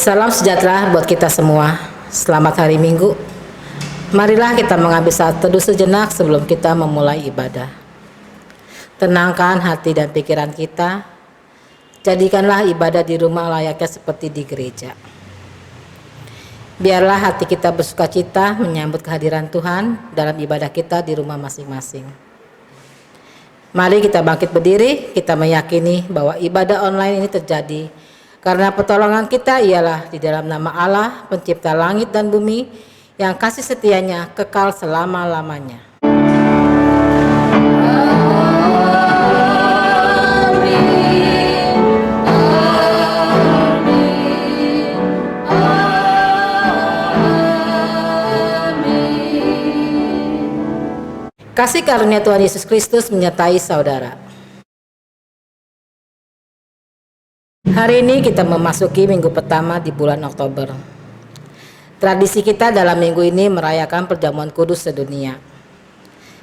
Salam sejahtera buat kita semua. Selamat hari Minggu. Marilah kita mengambil saat teduh sejenak sebelum kita memulai ibadah. Tenangkan hati dan pikiran kita. Jadikanlah ibadah di rumah layaknya seperti di gereja. Biarlah hati kita bersuka cita menyambut kehadiran Tuhan dalam ibadah kita di rumah masing-masing. Mari kita bangkit berdiri, kita meyakini bahwa ibadah online ini terjadi karena pertolongan kita ialah di dalam nama Allah, pencipta langit dan bumi, yang kasih setianya kekal selama-lamanya. Kasih karunia Tuhan Yesus Kristus menyertai saudara. Hari ini kita memasuki minggu pertama di bulan Oktober. Tradisi kita dalam minggu ini merayakan perjamuan kudus sedunia.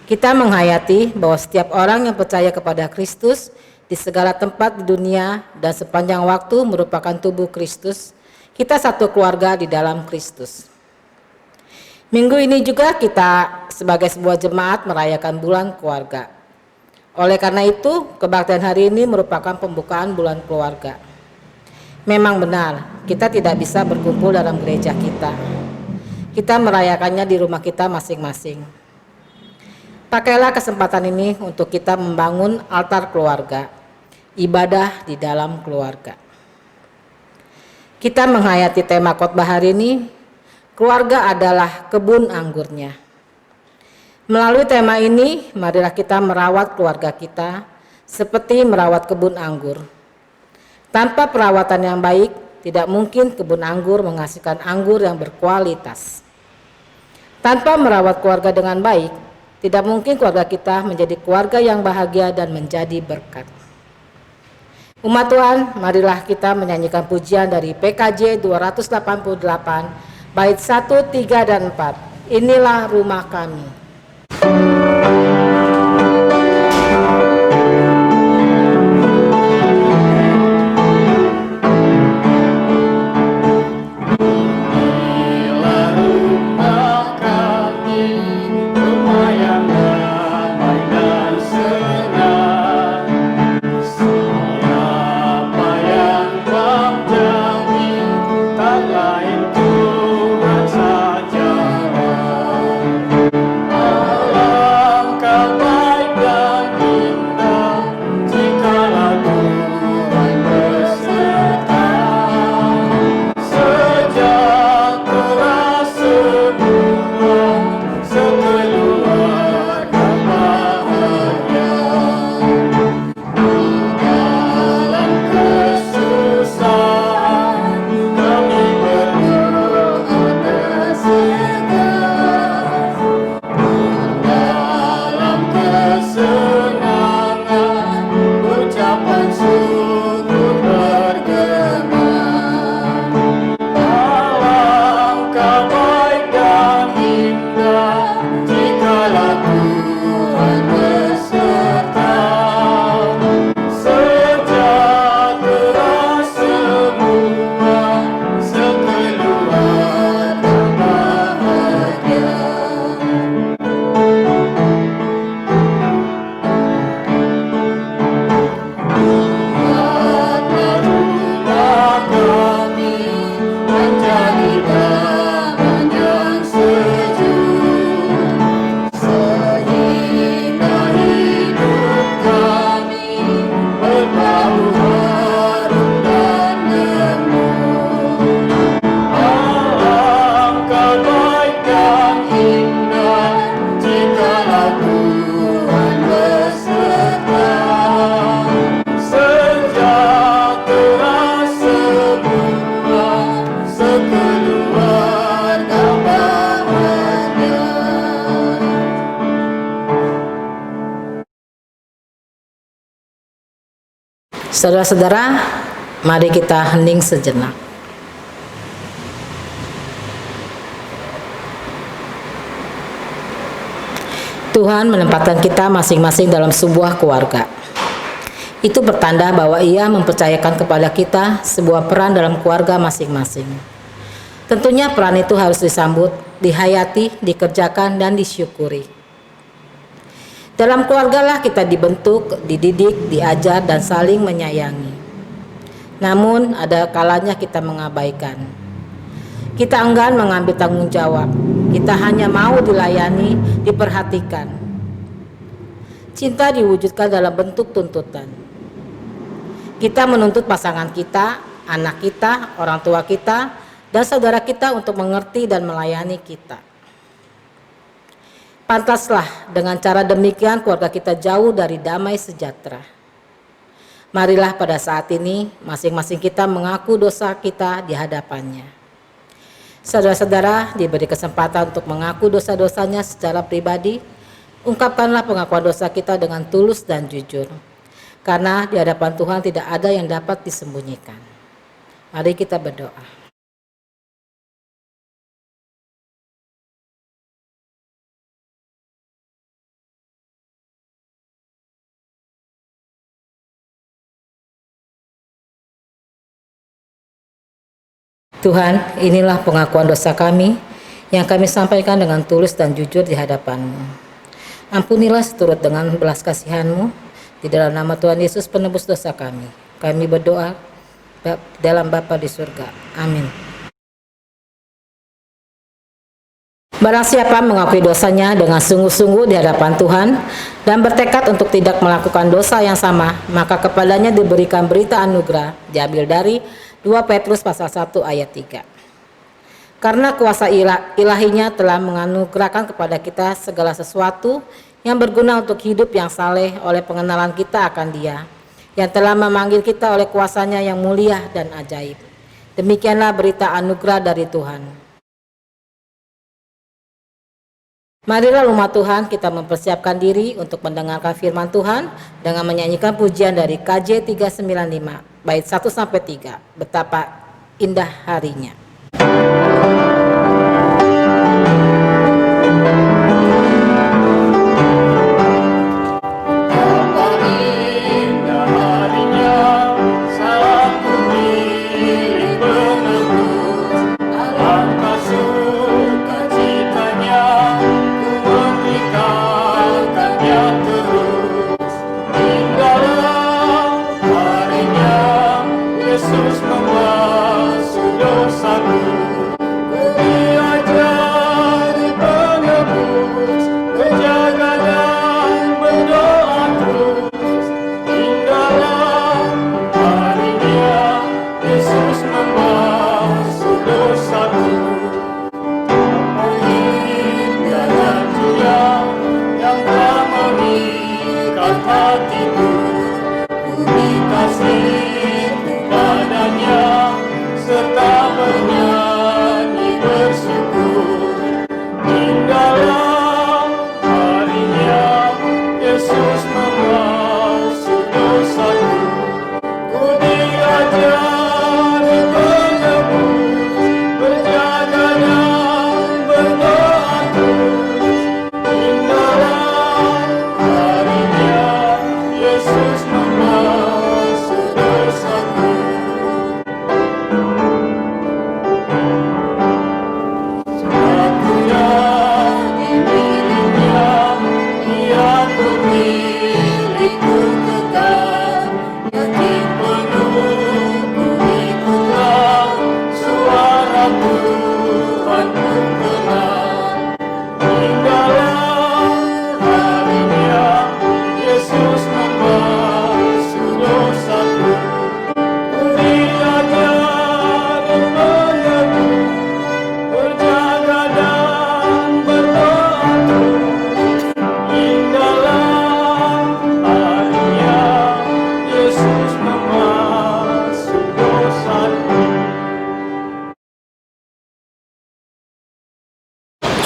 Kita menghayati bahwa setiap orang yang percaya kepada Kristus di segala tempat di dunia dan sepanjang waktu merupakan tubuh Kristus. Kita satu keluarga di dalam Kristus. Minggu ini juga kita sebagai sebuah jemaat merayakan bulan keluarga. Oleh karena itu, kebaktian hari ini merupakan pembukaan bulan keluarga. Memang benar, kita tidak bisa berkumpul dalam gereja kita. Kita merayakannya di rumah kita masing-masing. Pakailah kesempatan ini untuk kita membangun altar keluarga, ibadah di dalam keluarga. Kita menghayati tema khotbah hari ini, keluarga adalah kebun anggurnya. Melalui tema ini, marilah kita merawat keluarga kita seperti merawat kebun anggur. Tanpa perawatan yang baik, tidak mungkin kebun anggur menghasilkan anggur yang berkualitas. Tanpa merawat keluarga dengan baik, tidak mungkin keluarga kita menjadi keluarga yang bahagia dan menjadi berkat. Umat Tuhan, marilah kita menyanyikan pujian dari PKJ 288, bait 1, 3, dan 4. Inilah rumah kami. Saudara-saudara, mari kita hening sejenak. Tuhan menempatkan kita masing-masing dalam sebuah keluarga. Itu pertanda bahwa Ia mempercayakan kepada kita sebuah peran dalam keluarga masing-masing. Tentunya peran itu harus disambut, dihayati, dikerjakan, dan disyukuri. Dalam keluarga lah kita dibentuk, dididik, diajar, dan saling menyayangi. Namun ada kalanya kita mengabaikan. Kita enggan mengambil tanggung jawab. Kita hanya mau dilayani, diperhatikan. Cinta diwujudkan dalam bentuk tuntutan. Kita menuntut pasangan kita, anak kita, orang tua kita, dan saudara kita untuk mengerti dan melayani kita. Pantaslah dengan cara demikian keluarga kita jauh dari damai sejahtera. Marilah pada saat ini masing-masing kita mengaku dosa kita di hadapannya. Saudara-saudara diberi kesempatan untuk mengaku dosa-dosanya secara pribadi. Ungkapkanlah pengakuan dosa kita dengan tulus dan jujur. Karena di hadapan Tuhan tidak ada yang dapat disembunyikan. Mari kita berdoa. Tuhan, inilah pengakuan dosa kami yang kami sampaikan dengan tulus dan jujur di hadapan-Mu. Ampunilah seturut dengan belas kasihan-Mu, di dalam nama Tuhan Yesus penebus dosa kami. Kami berdoa dalam Bapa di surga. Amin. Barang siapa mengakui dosanya dengan sungguh-sungguh di hadapan Tuhan dan bertekad untuk tidak melakukan dosa yang sama, maka kepadanya diberikan berita anugerah, diambil dari 2 Petrus pasal 1 ayat 3. Karena kuasa ilahinya telah menganugerahkan kepada kita segala sesuatu yang berguna untuk hidup yang saleh oleh pengenalan kita akan Dia, yang telah memanggil kita oleh kuasanya yang mulia dan ajaib. Demikianlah berita anugerah dari Tuhan. Marilah umat Tuhan kita mempersiapkan diri untuk mendengarkan firman Tuhan dengan menyanyikan pujian dari KJ 395 bait 1-3. Betapa indah harinya.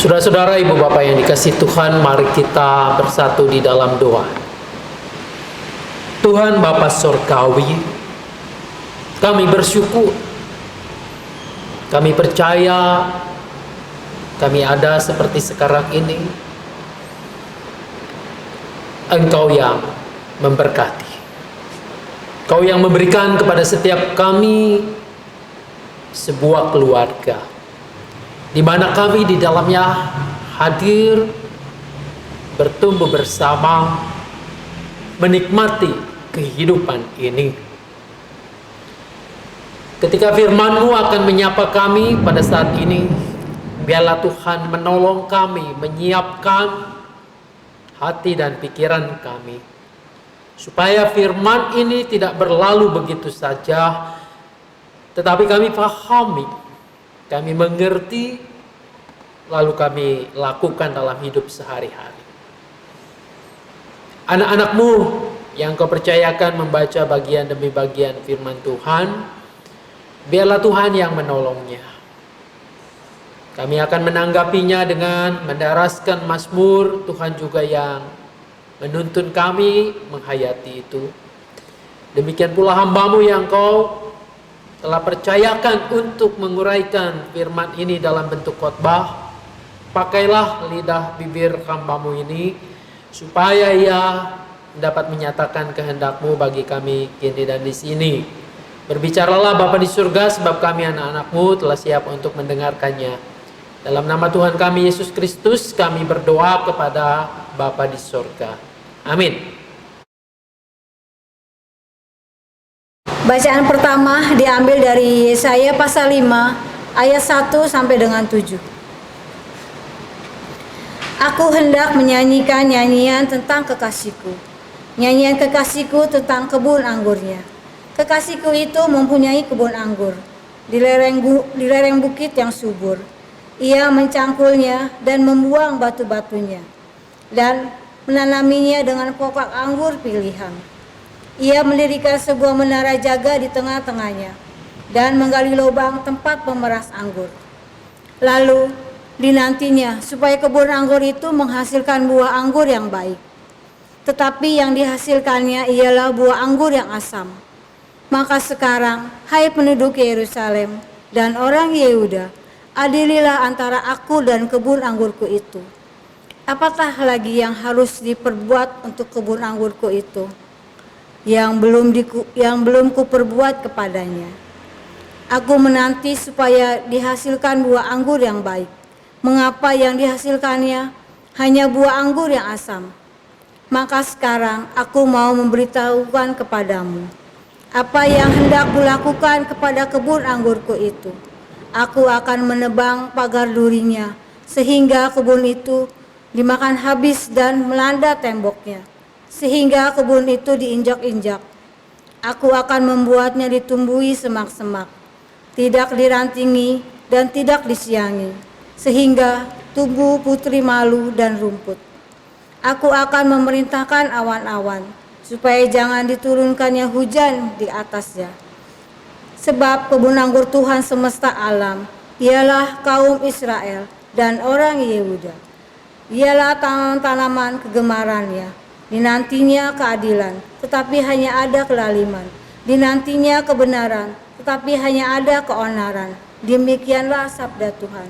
Saudara-saudara, ibu bapak yang dikasihi Tuhan, mari kita bersatu di dalam doa. Tuhan Bapa Surgawi, kami bersyukur, kami percaya kami ada seperti sekarang ini. Engkau yang memberkati. Kau yang memberikan kepada setiap kami sebuah keluarga, di mana kami di dalamnya hadir, bertumbuh bersama, menikmati kehidupan ini. Ketika firman-Mu akan menyapa kami pada saat ini, biarlah Tuhan menolong kami, menyiapkan hati dan pikiran kami, supaya firman ini tidak berlalu begitu saja, tetapi kami pahami, kami mengerti, lalu kami lakukan dalam hidup sehari-hari. Anak-anak-Mu yang Kau percayakan membaca bagian demi bagian firman Tuhan, biarlah Tuhan yang menolongnya. Kami akan menanggapinya dengan mendaraskan Mazmur, Tuhan juga yang menuntun kami menghayati itu. Demikian pula hamba-Mu yang Kau telah percayakan untuk menguraikan firman ini dalam bentuk khotbah. Pakailah lidah bibir hamba-Mu ini, supaya ia dapat menyatakan kehendak-Mu bagi kami kini dan di sini. Berbicaralah Bapa di surga, sebab kami anak-anak-Mu telah siap untuk mendengarkannya. Dalam nama Tuhan kami Yesus Kristus, kami berdoa kepada Bapa di surga. Amin. Bacaan pertama diambil dari Yesaya pasal 5 ayat 1 sampai dengan 7. Aku hendak menyanyikan nyanyian tentang kekasihku, nyanyian kekasihku tentang kebun anggurnya. Kekasihku itu mempunyai kebun anggur di lereng bukit yang subur. Ia mencangkulnya dan membuang batu-batunya dan menanaminya dengan pokok anggur pilihan. Ia mendirikan sebuah menara jaga di tengah-tengahnya dan menggali lubang tempat pemeras anggur. Lalu dinantinya supaya kebun anggur itu menghasilkan buah anggur yang baik. Tetapi yang dihasilkannya ialah buah anggur yang asam. Maka sekarang, hai penduduk Yerusalem dan orang Yehuda, adililah antara aku dan kebun anggurku itu. Apatah lagi yang harus diperbuat untuk kebun anggurku itu, yang belum kuperbuat kepadanya? Aku menanti supaya dihasilkan buah anggur yang baik. Mengapa yang dihasilkannya hanya buah anggur yang asam? Maka sekarang aku mau memberitahukan kepadamu apa yang hendak kulakukan kepada kebun anggurku itu. Aku akan menebang pagar durinya, sehingga kebun itu dimakan habis dan melanda temboknya, sehingga kebun itu diinjak-injak. Aku akan membuatnya ditumbuhi semak-semak, tidak dirantingi dan tidak disiangi, sehingga tumbuh putri malu dan rumput. Aku akan memerintahkan awan-awan, supaya jangan diturunkannya hujan di atasnya. Sebab kebun anggur Tuhan semesta alam ialah kaum Israel dan orang Yehuda. Ialah tanaman kegemarannya. Dinantinya keadilan, tetapi hanya ada kelaliman. Dinantinya kebenaran, tetapi hanya ada keonaran. Demikianlah sabda Tuhan.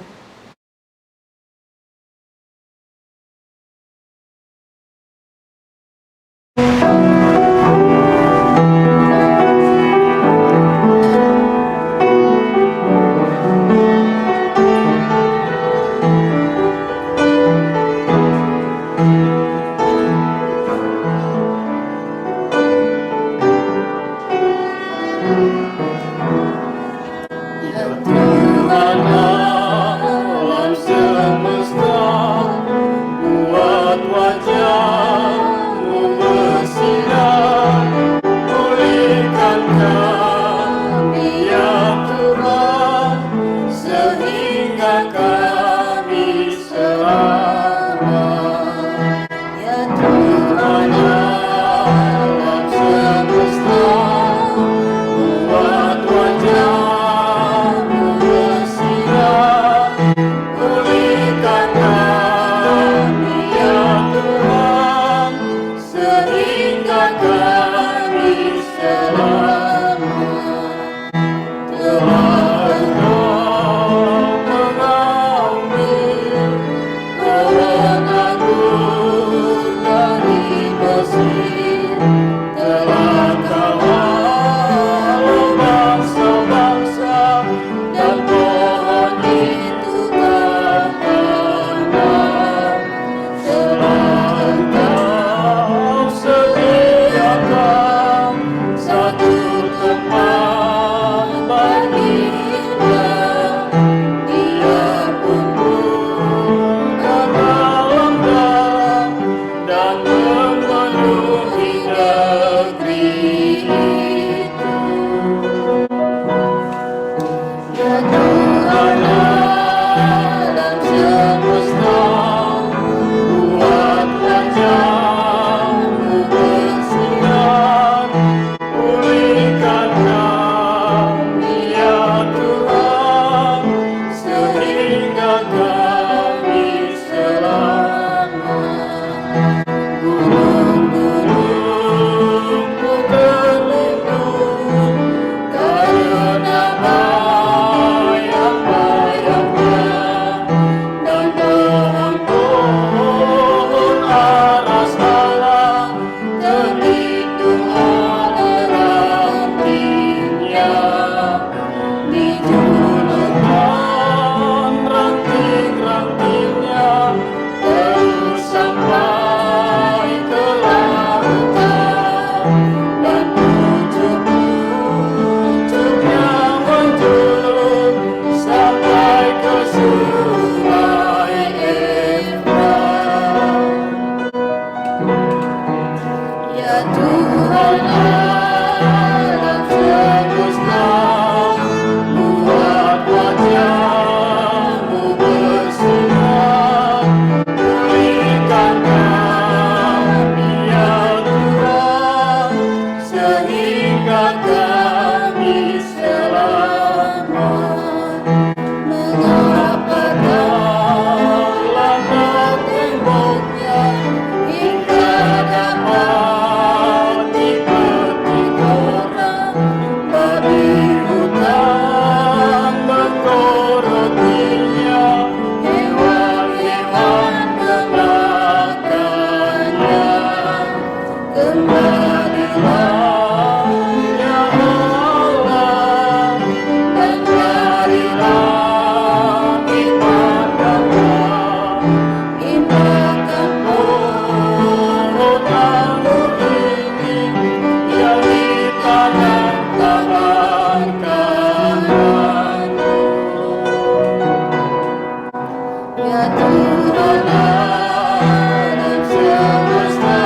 dan semesta,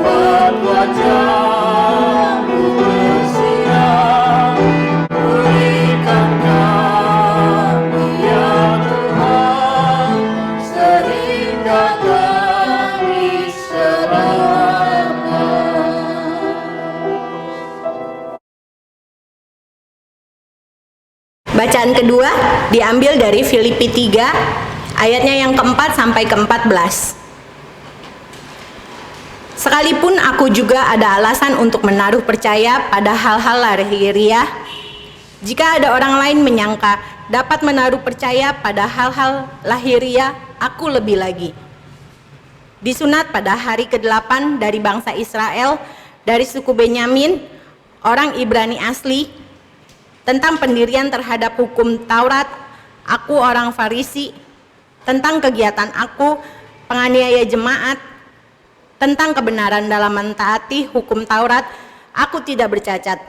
buat wajah-Mu bersinar, pulihkan kami ya Tuhan, sehingga kami selamat. Bacaan kedua diambil dari Filipi 3 ayatnya yang keempat sampai ke-14. Sekalipun aku juga ada alasan untuk menaruh percaya pada hal-hal lahiriah, jika ada orang lain menyangka dapat menaruh percaya pada hal-hal lahiriah, aku lebih lagi. Disunat pada hari ke-8 dari bangsa Israel, dari suku Benyamin, orang Ibrani asli. Tentang pendirian terhadap hukum Taurat, aku orang Farisi. Tentang kegiatan aku, penganiaya jemaat. Tentang kebenaran dalam mentaati hukum Taurat, aku tidak bercacat.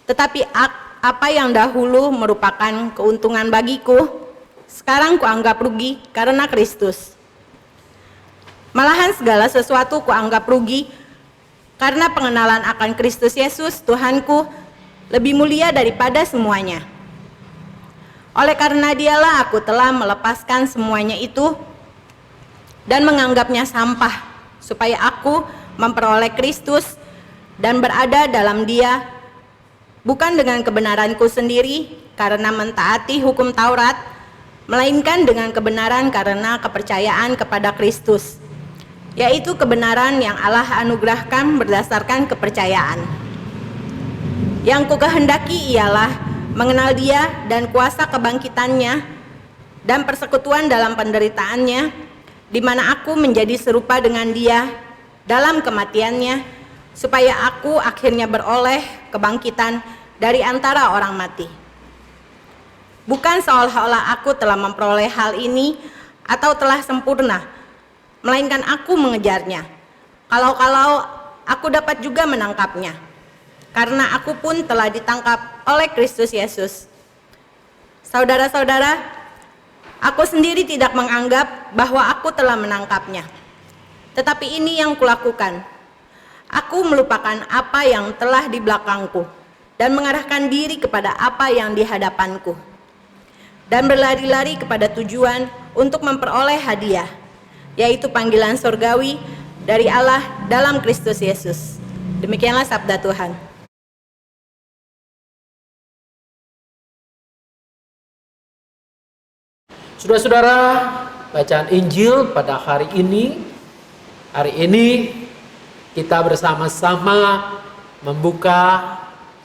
Tetapi apa yang dahulu merupakan keuntungan bagiku, sekarang kuanggap rugi karena Kristus. Malahan segala sesuatu kuanggap rugi karena pengenalan akan Kristus Yesus Tuhanku lebih mulia daripada semuanya. Oleh karena Dialah aku telah melepaskan semuanya itu dan menganggapnya sampah, supaya aku memperoleh Kristus dan berada dalam Dia, bukan dengan kebenaranku sendiri karena mentaati hukum Taurat, melainkan dengan kebenaran karena kepercayaan kepada Kristus, yaitu kebenaran yang Allah anugerahkan berdasarkan kepercayaan. Yang kukehendaki ialah mengenal Dia dan kuasa kebangkitannya dan persekutuan dalam penderitaannya, di mana aku menjadi serupa dengan Dia dalam kematiannya, supaya aku akhirnya beroleh kebangkitan dari antara orang mati. Bukan seolah-olah aku telah memperoleh hal ini atau telah sempurna, melainkan aku mengejarnya. Kalau-kalau aku dapat juga menangkapnya, karena aku pun telah ditangkap oleh Kristus Yesus. Saudara-saudara, aku sendiri tidak menganggap bahwa aku telah menangkapnya. Tetapi ini yang kulakukan. Aku melupakan apa yang telah di belakangku dan mengarahkan diri kepada apa yang di hadapanku, dan berlari-lari kepada tujuan untuk memperoleh hadiah, yaitu panggilan surgawi dari Allah dalam Kristus Yesus. Demikianlah sabda Tuhan. Saudara-saudara, bacaan Injil pada hari ini kita bersama-sama membuka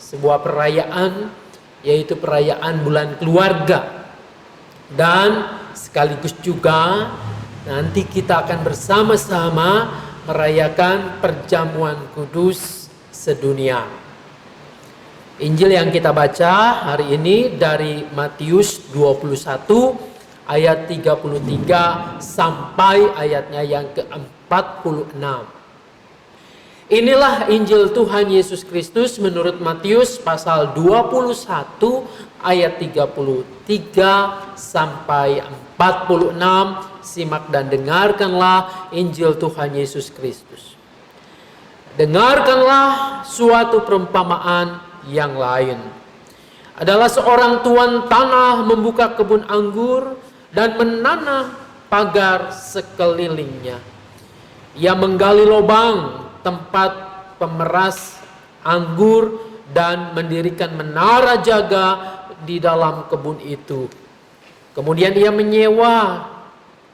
sebuah perayaan, yaitu perayaan bulan keluarga. Dan sekaligus juga nanti kita akan bersama-sama merayakan perjamuan kudus sedunia. Injil yang kita baca hari ini dari Matius 21 ayat 33 sampai ayatnya yang ke-46. Inilah Injil Tuhan Yesus Kristus menurut Matius pasal 21 ayat 33 sampai 46. Simak dan dengarkanlah Injil Tuhan Yesus Kristus. Dengarkanlah suatu perumpamaan yang lain. Adalah seorang tuan tanah membuka kebun anggur dan menanam pagar sekelilingnya. Ia menggali lubang tempat pemeras anggur dan mendirikan menara jaga di dalam kebun itu. Kemudian ia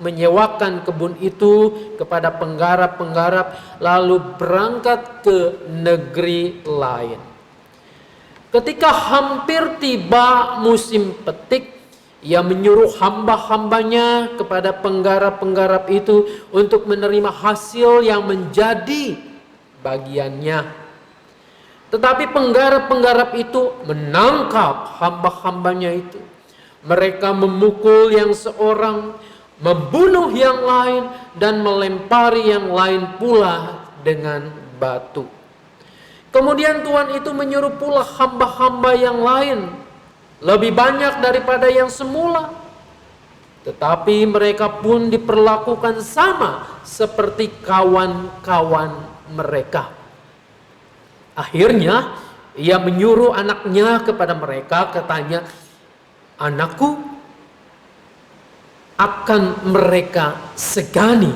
menyewakan kebun itu kepada penggarap-penggarap, lalu berangkat ke negeri lain. Ketika hampir tiba musim petik, ia menyuruh hamba-hambanya kepada penggarap-penggarap itu untuk menerima hasil yang menjadi bagiannya. Tetapi penggarap-penggarap itu menangkap hamba-hambanya itu. Mereka memukul yang seorang, membunuh yang lain, dan melempari yang lain pula dengan batu. Kemudian Tuhan itu menyuruh pula hamba-hamba yang lain, lebih banyak daripada yang semula. tetapi mereka pun diperlakukan sama seperti kawan-kawan mereka. Akhirnya ia menyuruh anaknya kepada mereka, katanya, "Anakku akan mereka segani."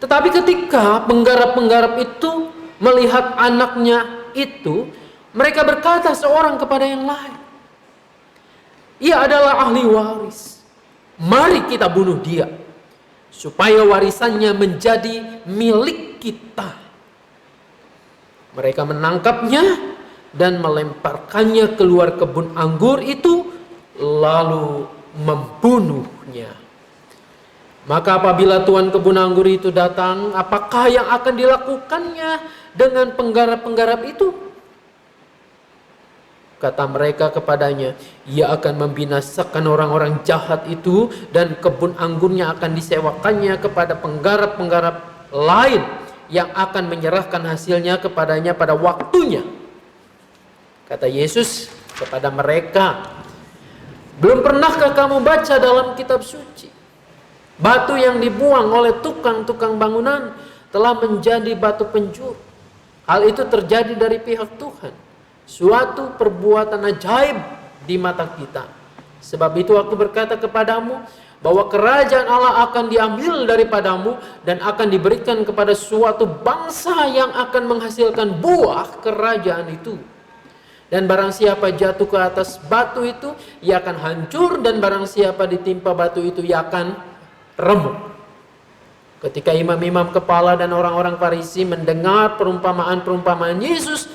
Tetapi ketika penggarap-penggarap itu melihat anaknya itu, mereka berkata seorang kepada yang lain, "Ia adalah ahli waris. Mari kita bunuh dia, supaya warisannya menjadi milik kita." Mereka menangkapnya dan melemparkannya keluar kebun anggur itu, lalu membunuhnya. Maka apabila tuan kebun anggur itu datang, apakah yang akan dilakukannya dengan penggarap-penggarap itu? Kata mereka kepadanya, "Ia akan membinasakan orang-orang jahat itu, dan kebun anggurnya akan disewakannya kepada penggarap-penggarap lain yang akan menyerahkan hasilnya kepadanya pada waktunya." Kata Yesus kepada mereka, "Belum pernahkah kamu baca dalam kitab suci? Batu yang dibuang oleh tukang-tukang bangunan telah menjadi batu penjuru. Hal itu terjadi dari pihak Tuhan, suatu perbuatan ajaib di mata kita. Sebab itu aku berkata kepadamu bahwa kerajaan Allah akan diambil daripadamu dan akan diberikan kepada suatu bangsa yang akan menghasilkan buah kerajaan itu. Dan barang siapa jatuh ke atas batu itu, ia akan hancur, dan barang siapa ditimpa batu itu, ia akan remuk." Ketika imam-imam kepala dan orang-orang Farisi mendengar perumpamaan-perumpamaan Yesus,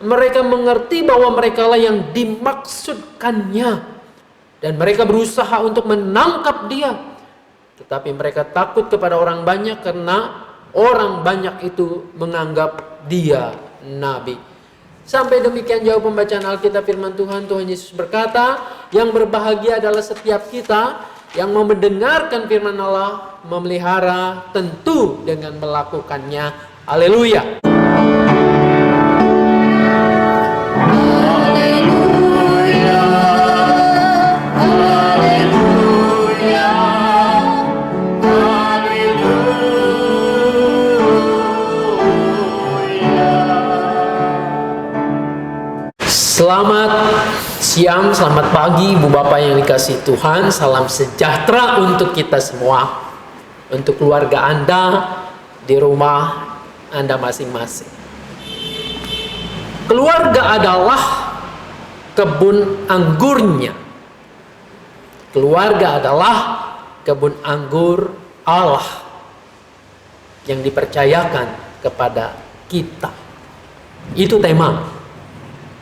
mereka mengerti bahwa merekalah yang dimaksudkannya. Dan mereka berusaha untuk menangkap dia. Tetapi mereka takut kepada orang banyak, karena orang banyak itu menganggap dia nabi. Sampai demikian jauh pembacaan Alkitab firman Tuhan. Tuhan Yesus berkata, yang berbahagia adalah setiap kita yang mau mendengarkan firman Allah, memelihara, tentu dengan melakukannya. Haleluya. Selamat siang, selamat pagi Ibu Bapak yang dikasihi Tuhan. Salam sejahtera untuk kita semua, untuk keluarga Anda, di rumah Anda masing-masing. Keluarga adalah kebun anggurnya. Keluarga adalah kebun anggur Allah yang dipercayakan kepada kita. Itu tema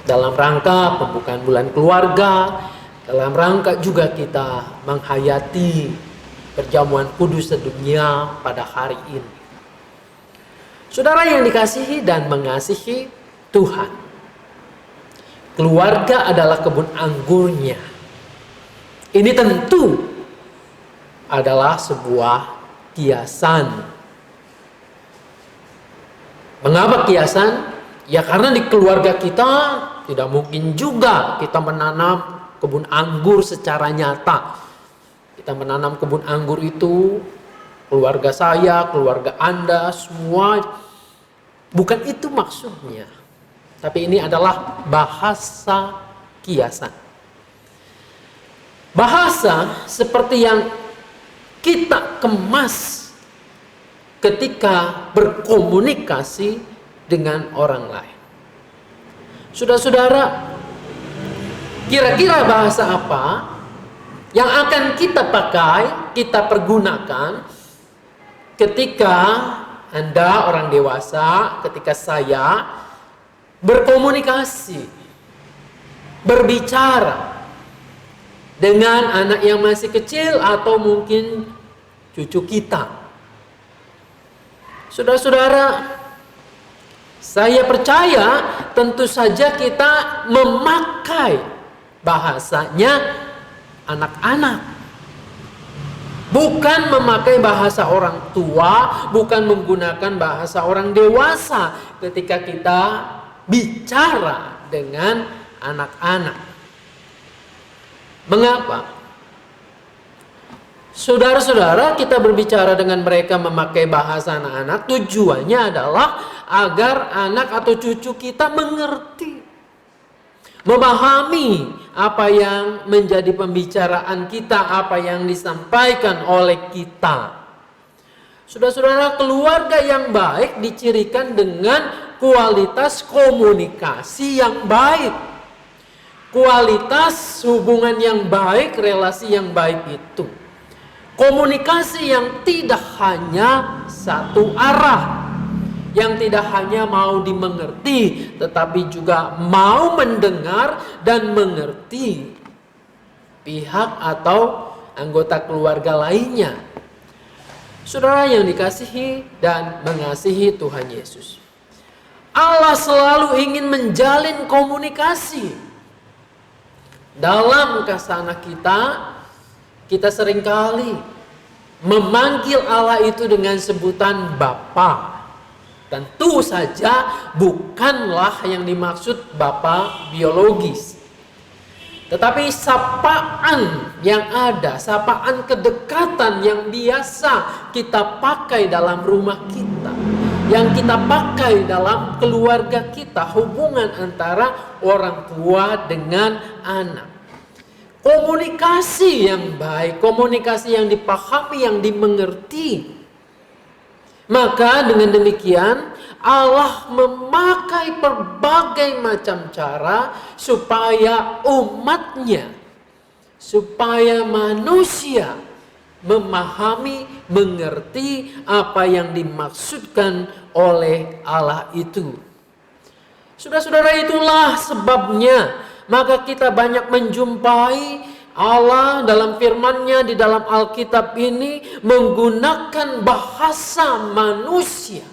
dalam rangka pembukaan bulan keluarga, dalam rangka juga kita menghayati perjamuan kudus sedunia pada hari ini. Saudara yang dikasihi dan mengasihi Tuhan, keluarga adalah kebun anggurnya. Ini tentu adalah sebuah kiasan. Mengapa kiasan? Ya karena di keluarga kita tidak mungkin juga kita menanam kebun anggur secara nyata. Kita menanam kebun anggur itu, keluarga saya, keluarga Anda, semua. Bukan itu maksudnya. Tapi ini adalah bahasa kiasan. Bahasa seperti yang kita kemas ketika berkomunikasi dengan orang lain. Saudara-saudara, kira-kira bahasa apa yang akan kita pakai, kita pergunakan ketika Anda orang dewasa, ketika saya berkomunikasi, berbicara dengan anak yang masih kecil atau mungkin cucu kita. Saudara-saudara, saya percaya tentu saja kita memakai bahasanya anak-anak. Bukan memakai bahasa orang tua, bukan menggunakan bahasa orang dewasa ketika kita bicara dengan anak-anak. Mengapa? Saudara-saudara, kita berbicara dengan mereka memakai bahasa anak-anak, tujuannya adalah agar anak atau cucu kita mengerti, memahami apa yang menjadi pembicaraan kita, apa yang disampaikan oleh kita. Saudara-saudara, keluarga yang baik dicirikan dengan kualitas komunikasi yang baik. Kualitas hubungan yang baik, relasi yang baik itu. Komunikasi yang tidak hanya satu arah, yang tidak hanya mau dimengerti, tetapi juga mau mendengar dan mengerti pihak atau anggota keluarga lainnya. Saudara yang dikasihi dan mengasihi Tuhan Yesus, Allah selalu ingin menjalin komunikasi. Dalam kasana kita seringkali memanggil Allah itu dengan sebutan Bapa. Tentu saja bukanlah yang dimaksud Bapa biologis, tetapi sapaan yang ada, sapaan kedekatan yang biasa kita pakai dalam rumah kita, yang kita pakai dalam keluarga kita, hubungan antara orang tua dengan anak. Komunikasi yang baik, komunikasi yang dipahami, yang dimengerti. Maka dengan demikian Allah memakai berbagai macam cara supaya umatnya, supaya manusia memahami, mengerti apa yang dimaksudkan oleh Allah itu. Saudara-saudara, itulah sebabnya maka kita banyak menjumpai Allah dalam firman-Nya di dalam Alkitab ini menggunakan bahasa manusia,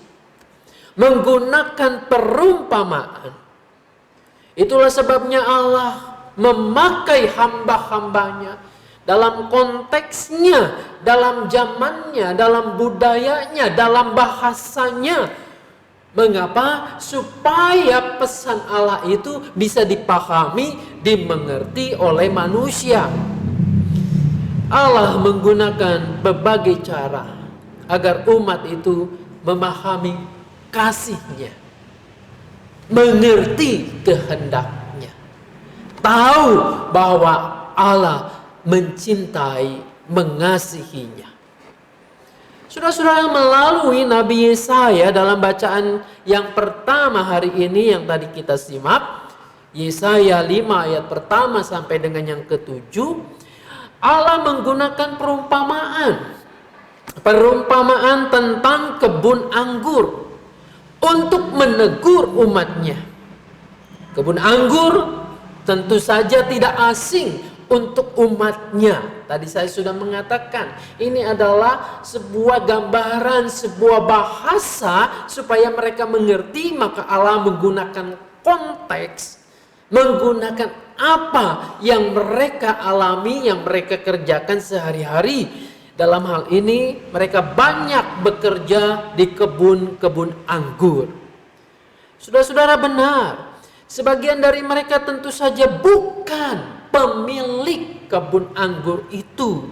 menggunakan perumpamaan. Itulah sebabnya Allah memakai hamba-hambanya dalam konteksnya, dalam zamannya, dalam budayanya, dalam bahasanya. Mengapa? Supaya pesan Allah itu bisa dipahami, dimengerti oleh manusia. Allah menggunakan berbagai cara agar umat itu memahami kasih-Nya, mengerti kehendak-Nya, tahu bahwa Allah mencintai, mengasihinya. Saudara-saudara, melalui Nabi Yesaya dalam bacaan yang pertama hari ini yang tadi kita simak, Yesaya 5 ayat pertama sampai dengan yang ke-7, Allah menggunakan perumpamaan tentang kebun anggur untuk menegur umatnya. Kebun anggur tentu saja tidak asing untuk umatnya. Tadi saya sudah mengatakan, ini adalah sebuah gambaran, sebuah bahasa supaya mereka mengerti. Maka Allah menggunakan konteks, menggunakan apa yang mereka alami, yang mereka kerjakan sehari-hari. Dalam hal ini mereka banyak bekerja di kebun-kebun anggur. Saudara-saudara, benar, sebagian dari mereka tentu saja bukan pemilik kebun anggur itu,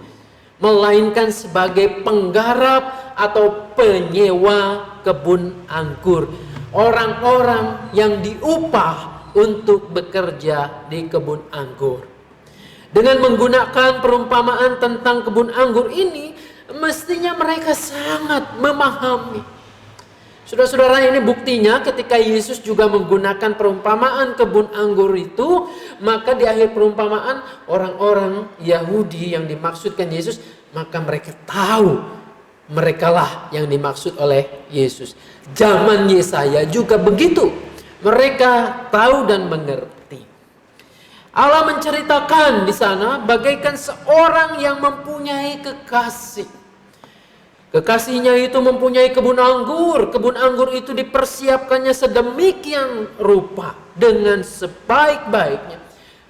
melainkan sebagai penggarap atau penyewa kebun anggur. Orang-orang yang diupah untuk bekerja di kebun anggur. Dengan menggunakan perumpamaan tentang kebun anggur ini, mestinya mereka sangat memahami. Saudara-saudara, ini buktinya ketika Yesus juga menggunakan perumpamaan kebun anggur itu, maka di akhir perumpamaan orang-orang Yahudi yang dimaksudkan Yesus, maka mereka tahu merekalah yang dimaksud oleh Yesus. Zaman Yesaya juga begitu. Mereka tahu dan mengerti. Allah menceritakan di sana bagaikan seorang yang mempunyai kekasih. Kekasihnya itu mempunyai kebun anggur. Kebun anggur itu dipersiapkannya sedemikian rupa dengan sebaik-baiknya.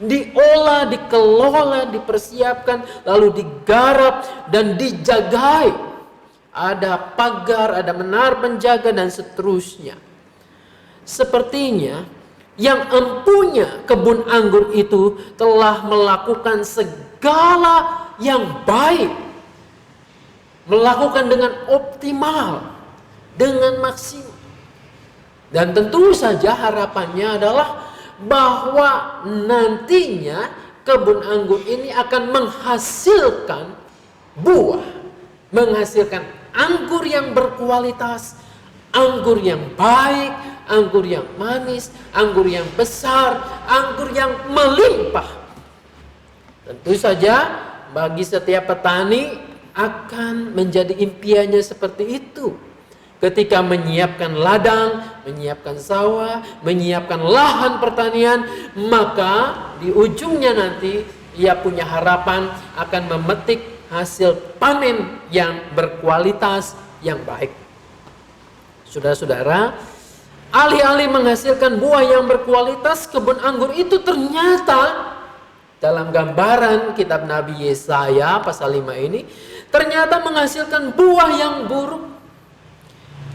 Diolah, dikelola, dipersiapkan, lalu digarap dan dijagai. Ada pagar, ada menara penjaga dan seterusnya. Sepertinya yang empunya kebun anggur itu telah melakukan segala yang baik melakukan dengan optimal, dengan maksimal. Dan tentu saja harapannya adalah bahwa nantinya kebun anggur ini akan menghasilkan buah, menghasilkan anggur yang berkualitas, anggur yang baik, anggur yang manis, anggur yang besar, anggur yang melimpah. Tentu saja bagi setiap petani akan menjadi impiannya seperti itu. Ketika menyiapkan ladang, menyiapkan sawah, menyiapkan lahan pertanian, maka di ujungnya nanti ia punya harapan akan memetik hasil panen yang berkualitas, yang baik. Saudara-saudara, alih-alih menghasilkan buah yang berkualitas, kebun anggur itu ternyata dalam gambaran kitab Nabi Yesaya pasal 5 ini ternyata menghasilkan buah yang buruk.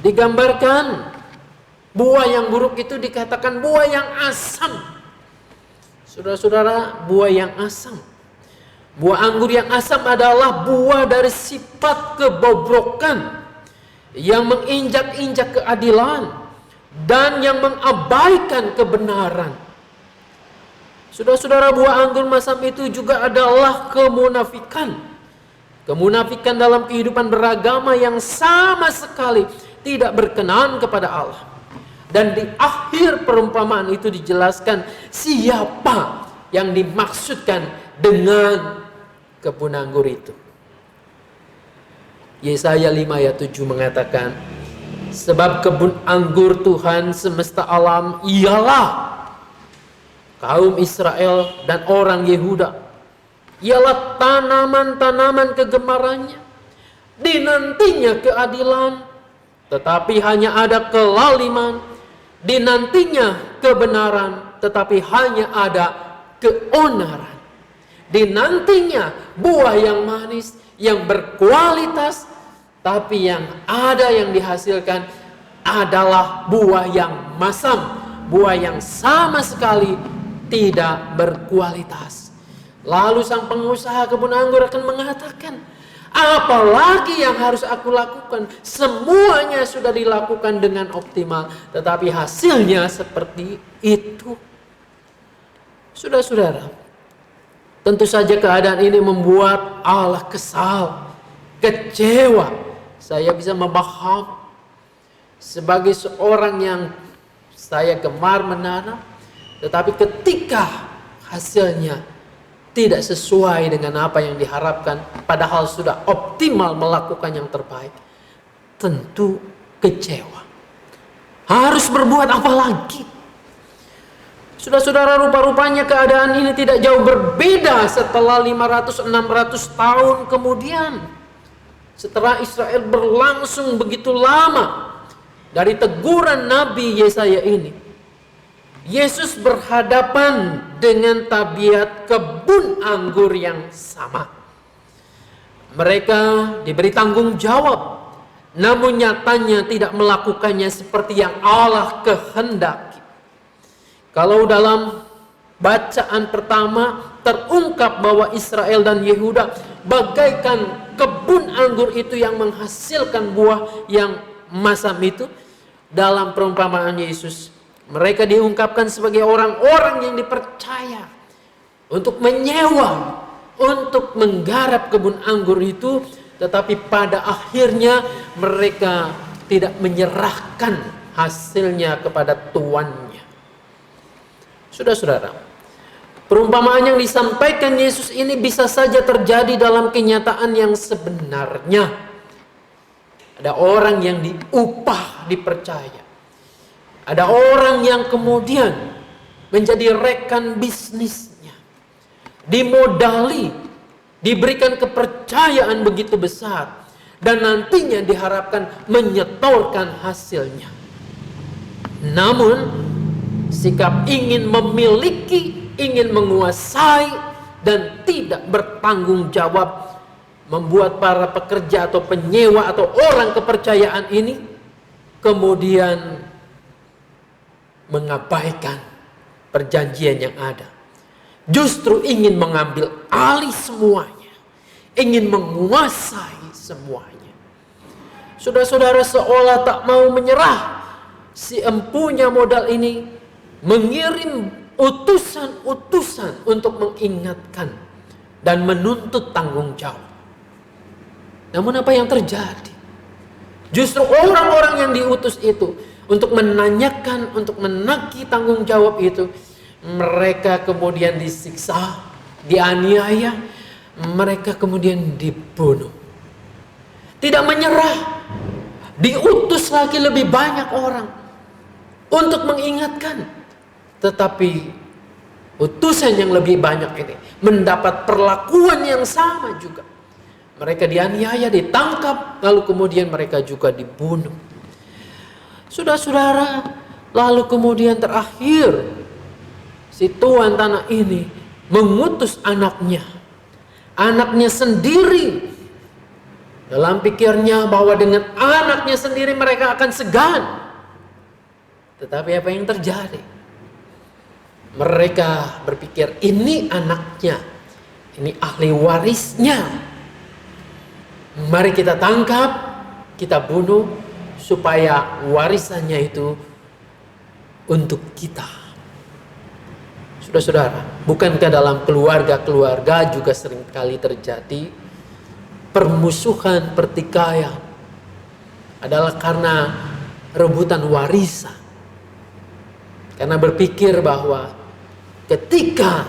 Digambarkan buah yang buruk itu dikatakan buah yang asam. Saudara-saudara, buah yang asam. Buah anggur yang asam adalah buah dari sifat kebobrokan yang menginjak-injak keadilan dan yang mengabaikan kebenaran. Saudara-saudara, buah anggur masam itu juga adalah kemunafikan. Kemunafikan dalam kehidupan beragama yang sama sekali tidak berkenan kepada Allah. Dan di akhir perumpamaan itu dijelaskan siapa yang dimaksudkan dengan kebun anggur itu. Yesaya 5 ayat 7 mengatakan, sebab kebun anggur Tuhan semesta alam ialah kaum Israel dan orang Yehuda. Ialah tanaman-tanaman kegemarannya. Dinantinya keadilan, tetapi hanya ada kelaliman. Dinantinya kebenaran, tetapi hanya ada keonaran. Dinantinya buah yang manis, yang berkualitas, tapi yang ada yang dihasilkan adalah buah yang masam, buah yang sama sekali tidak berkualitas. Lalu sang pengusaha kebun anggur akan mengatakan, apalagi yang harus aku lakukan? Semuanya sudah dilakukan dengan optimal, tetapi hasilnya seperti itu. Saudara-saudara, tentu saja keadaan ini membuat Allah kesal, kecewa. Saya bisa memahami sebagai seorang yang saya gemar menanam, tetapi ketika hasilnya tidak sesuai dengan apa yang diharapkan, padahal sudah optimal melakukan yang terbaik, tentu kecewa. Harus berbuat apa lagi? Saudara-saudara, rupa-rupanya keadaan ini tidak jauh berbeda setelah 500-600 tahun kemudian. Setelah Israel berlangsung begitu lama dari teguran Nabi Yesaya ini, Yesus berhadapan dengan tabiat kebun anggur yang sama. Mereka diberi tanggung jawab, namun nyatanya tidak melakukannya seperti yang Allah kehendaki. Kalau dalam bacaan pertama terungkap bahwa Israel dan Yehuda bagaikan kebun anggur itu yang menghasilkan buah yang masam itu, dalam perumpamaan Yesus mereka diungkapkan sebagai orang-orang yang dipercaya untuk menyewa, untuk menggarap kebun anggur itu, tetapi pada akhirnya mereka tidak menyerahkan hasilnya kepada tuannya. Saudara-saudara, perumpamaan yang disampaikan Yesus ini bisa saja terjadi dalam kenyataan yang sebenarnya. Ada orang yang diupah, dipercaya. Ada orang yang kemudian menjadi rekan bisnisnya, dimodali, diberikan kepercayaan begitu besar, dan nantinya diharapkan menyetorkan hasilnya. Namun sikap ingin memiliki, ingin menguasai, dan tidak bertanggung jawab membuat para pekerja atau penyewa atau orang kepercayaan ini kemudian mengabaikan perjanjian yang ada. Justru ingin mengambil alih semuanya, ingin menguasai semuanya. Saudara-saudara seolah tak mau menyerah. Si empunya modal ini mengirim utusan-utusan untuk mengingatkan dan menuntut tanggung jawab. Namun apa yang terjadi? Justru orang-orang yang diutus itu untuk menanyakan, untuk menagih tanggung jawab itu, mereka kemudian disiksa, dianiaya, mereka kemudian dibunuh. Tidak menyerah, diutus lagi lebih banyak orang untuk mengingatkan. Tetapi utusan yang lebih banyak ini mendapat perlakuan yang sama juga. Mereka dianiaya, ditangkap, lalu kemudian mereka juga dibunuh. Saudara-saudara, lalu kemudian terakhir si tuan tanah ini mengutus anaknya sendiri. Dalam pikirnya bahwa dengan anaknya sendiri mereka akan segan. Tetapi apa yang terjadi? Mereka berpikir ini anaknya, ini ahli warisnya. Mari kita tangkap, kita bunuh supaya warisannya itu untuk kita. Saudara-saudara, bukankah dalam keluarga-keluarga juga seringkali terjadi permusuhan, pertikaian adalah karena rebutan warisan. Karena berpikir bahwa ketika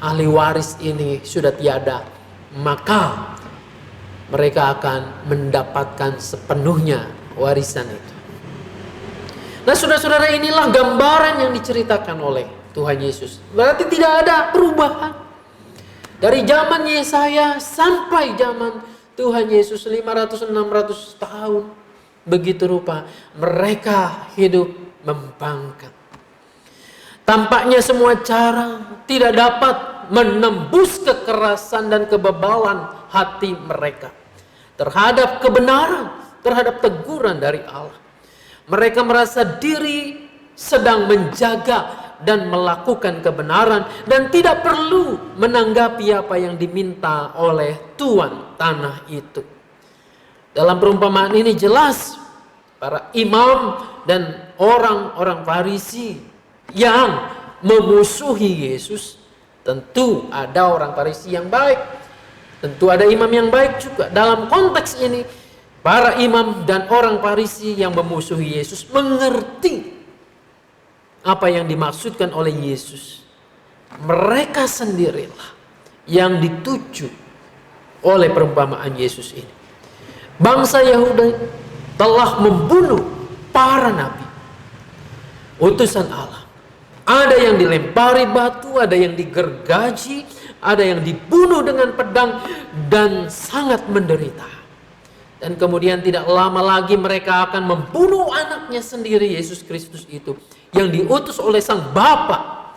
ahli waris ini sudah tiada, maka mereka akan mendapatkan sepenuhnya warisan itu. Nah, saudara-saudara, inilah gambaran yang diceritakan oleh Tuhan Yesus. Berarti tidak ada perubahan. Dari zaman Yesaya sampai zaman Tuhan Yesus 500-600 tahun. Begitu rupa mereka hidup membangkang. Tampaknya semua cara tidak dapat menembus kekerasan dan kebebalan hati mereka terhadap kebenaran, terhadap teguran dari Allah. Mereka merasa diri sedang menjaga dan melakukan kebenaran dan tidak perlu menanggapi apa yang diminta oleh tuan tanah itu. Dalam perumpamaan ini jelas para imam dan orang-orang Farisi yang memusuhi Yesus, tentu ada orang Farisi yang baik, tentu ada imam yang baik juga. Dalam konteks ini, para imam dan orang Farisi yang memusuhi Yesus mengerti apa yang dimaksudkan oleh Yesus. Mereka sendirilah yang dituju oleh perumpamaan Yesus ini. Bangsa Yahudi telah membunuh para nabi, utusan Allah. Ada yang dilempari batu, ada yang digergaji, ada yang dibunuh dengan pedang dan sangat menderita. Dan kemudian tidak lama lagi mereka akan membunuh anaknya sendiri, Yesus Kristus itu, yang diutus oleh Sang Bapa.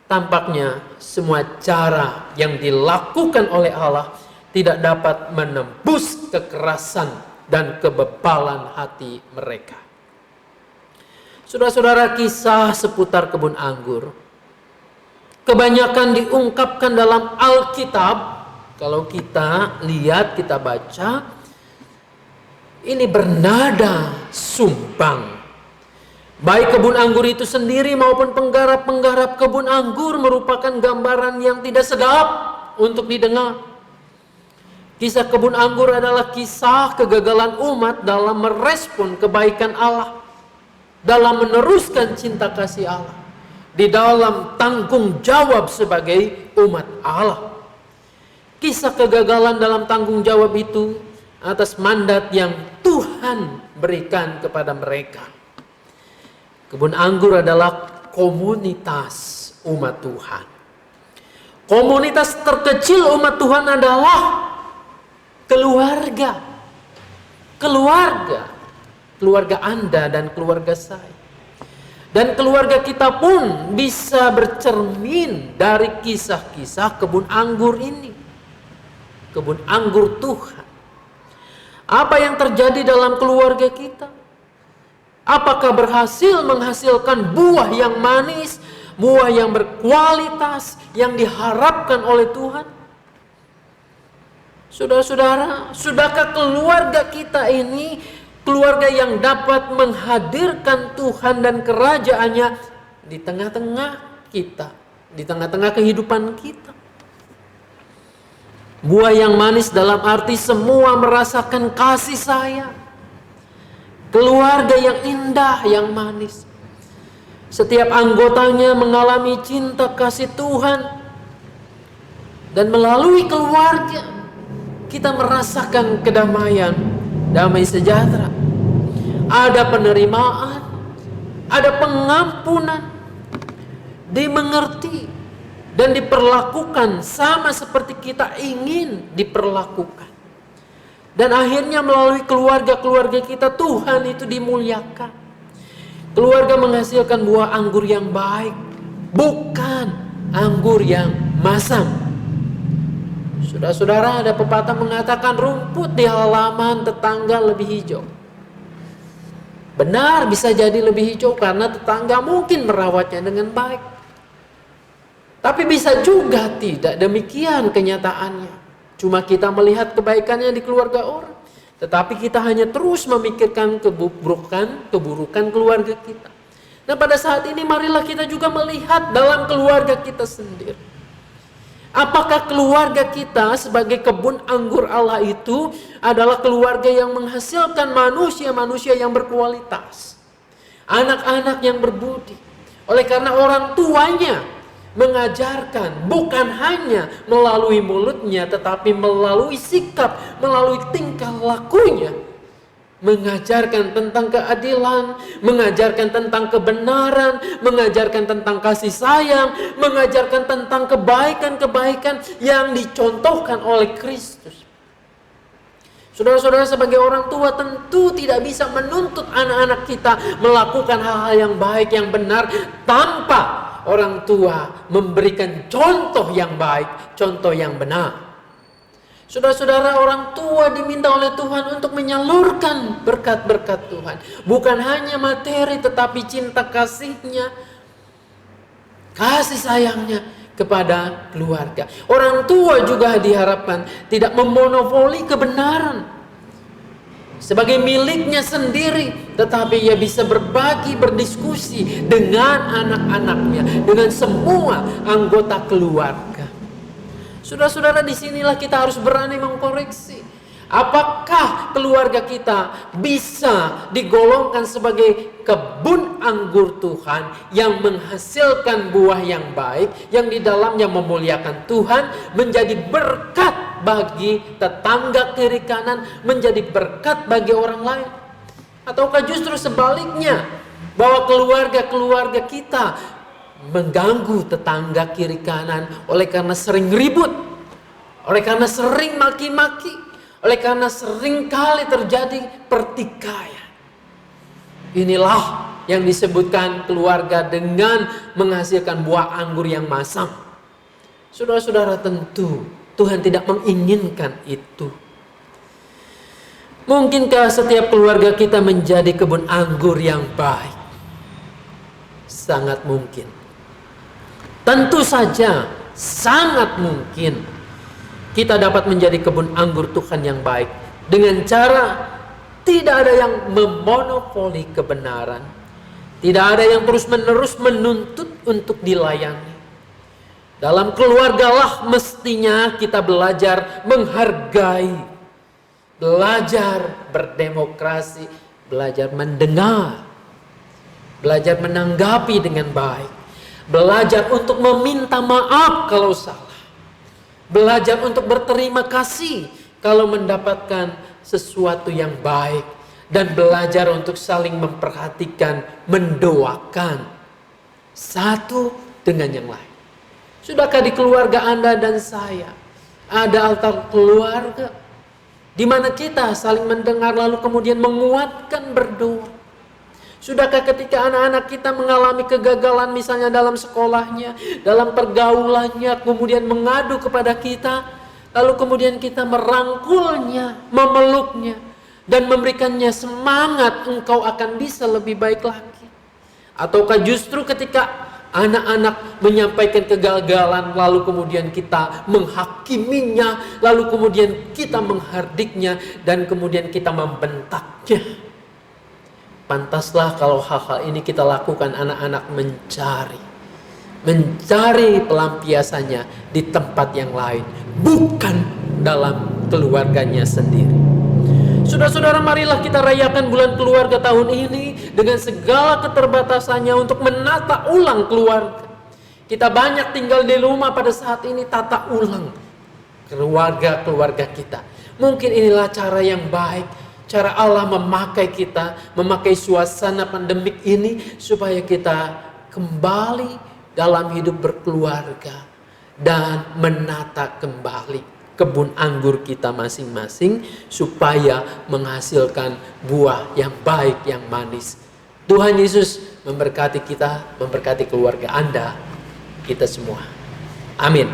Tampaknya semua cara yang dilakukan oleh Allah tidak dapat menembus kekerasan dan kebebalan hati mereka. Saudara-saudara, kisah seputar kebun anggur kebanyakan diungkapkan dalam Alkitab. Kalau kita lihat, kita baca, ini bernada sumbang. Baik kebun anggur itu sendiri maupun penggarap-penggarap kebun anggur merupakan gambaran yang tidak sedap untuk didengar. Kisah kebun anggur adalah kisah kegagalan umat dalam merespon kebaikan Allah, dalam meneruskan cinta kasih Allah, di dalam tanggung jawab sebagai umat Allah. Kisah kegagalan dalam tanggung jawab itu atas mandat yang Tuhan berikan kepada mereka. Kebun anggur adalah komunitas umat Tuhan. Komunitas terkecil umat Tuhan adalah keluarga. Keluarga Anda dan keluarga saya. Dan keluarga kita pun bisa bercermin dari kisah-kisah kebun anggur ini. Kebun anggur Tuhan. Apa yang terjadi dalam keluarga kita? Apakah berhasil menghasilkan buah yang manis, buah yang berkualitas, yang diharapkan oleh Tuhan? Saudara-saudara, sudahkah keluarga kita ini keluarga yang dapat menghadirkan Tuhan dan kerajaannya di tengah-tengah kita, di tengah-tengah kehidupan kita? Buah yang manis dalam arti semua merasakan kasih sayang. Keluarga yang indah, yang manis. Setiap anggotanya mengalami cinta kasih Tuhan. Dan melalui keluarga kita merasakan kedamaian, damai sejahtera. Ada penerimaan, ada pengampunan, dimengerti dan diperlakukan sama seperti kita ingin diperlakukan. Dan akhirnya melalui keluarga-keluarga kita Tuhan itu dimuliakan. Keluarga menghasilkan buah anggur yang baik, bukan anggur yang masam. Saudara-saudara, ada pepatah mengatakan rumput di halaman tetangga lebih hijau. Benar, bisa jadi lebih hijau karena tetangga mungkin merawatnya dengan baik. Tapi bisa juga tidak demikian kenyataannya. Cuma kita melihat kebaikannya di keluarga orang, tetapi kita hanya terus memikirkan keburukan keluarga kita. Nah, pada saat ini marilah kita juga melihat dalam keluarga kita sendiri. Apakah keluarga kita sebagai kebun anggur Allah itu adalah keluarga yang menghasilkan manusia-manusia yang berkualitas, anak-anak yang berbudi. Oleh karena orang tuanya mengajarkan bukan hanya melalui mulutnya, tetapi melalui sikap, melalui tingkah lakunya. Mengajarkan tentang keadilan, mengajarkan tentang kebenaran, mengajarkan tentang kasih sayang, mengajarkan tentang kebaikan-kebaikan yang dicontohkan oleh Kristus. Saudara-saudara, sebagai orang tua tentu tidak bisa menuntut anak-anak kita melakukan hal-hal yang baik, yang benar, tanpa orang tua memberikan contoh yang baik, contoh yang benar. Saudara-saudara, orang tua diminta oleh Tuhan untuk menyalurkan berkat-berkat Tuhan. Bukan hanya materi, tetapi cinta kasihnya, kasih sayangnya kepada keluarga. Orang tua juga diharapkan tidak memonopoli kebenaran sebagai miliknya sendiri, tetapi ia bisa berbagi, berdiskusi dengan anak-anaknya, dengan semua anggota keluarga. Saudara-saudara, disinilah kita harus berani mengkoreksi. Apakah keluarga kita bisa digolongkan sebagai kebun anggur Tuhan yang menghasilkan buah yang baik, yang di dalamnya memuliakan Tuhan, menjadi berkat bagi tetangga kiri kanan, menjadi berkat bagi orang lain? Ataukah justru sebaliknya, bahwa keluarga-keluarga kita mengganggu tetangga kiri kanan oleh karena sering ribut, oleh karena sering maki-maki, oleh karena sering kali terjadi pertikaian? Inilah yang disebutkan keluarga dengan menghasilkan buah anggur yang masam. Saudara-saudara, tentu Tuhan tidak menginginkan itu. Mungkinkah setiap keluarga kita menjadi kebun anggur yang baik? Sangat mungkin. Tentu saja, sangat mungkin kita dapat menjadi kebun anggur Tuhan yang baik dengan cara tidak ada yang memonopoli kebenaran, tidak ada yang terus-menerus menuntut untuk dilayani. Dalam keluargalah mestinya kita belajar menghargai, belajar berdemokrasi, belajar mendengar, belajar menanggapi dengan baik, belajar untuk meminta maaf kalau salah, belajar untuk berterima kasih kalau mendapatkan sesuatu yang baik, dan belajar untuk saling memperhatikan, mendoakan satu dengan yang lain. Sudahkah di keluarga Anda dan saya ada altar keluarga di mana kita saling mendengar lalu kemudian menguatkan berdoa? Sudahkah ketika anak-anak kita mengalami kegagalan misalnya dalam sekolahnya, dalam pergaulannya, kemudian mengadu kepada kita, lalu kemudian kita merangkulnya, memeluknya, dan memberikannya semangat, engkau akan bisa lebih baik lagi? Ataukah justru ketika Anak-anak menyampaikan kegagalan, lalu kemudian kita menghakiminya, lalu kemudian kita menghardiknya, dan kemudian kita membentaknya. Pantaslah kalau hal-hal ini kita lakukan, anak-anak mencari pelampiasannya di tempat yang lain, bukan dalam keluarganya sendiri. Saudara-saudara, marilah kita rayakan bulan keluarga tahun ini dengan segala keterbatasannya untuk menata ulang keluarga. Kita banyak tinggal di rumah pada saat ini, tata ulang keluarga-keluarga kita. Mungkin inilah cara yang baik, cara Allah memakai kita, memakai suasana pandemik ini supaya kita kembali dalam hidup berkeluarga dan menata kembali kebun anggur kita masing-masing supaya menghasilkan buah yang baik, yang manis. Tuhan Yesus memberkati kita, memberkati keluarga Anda, kita semua. Amin.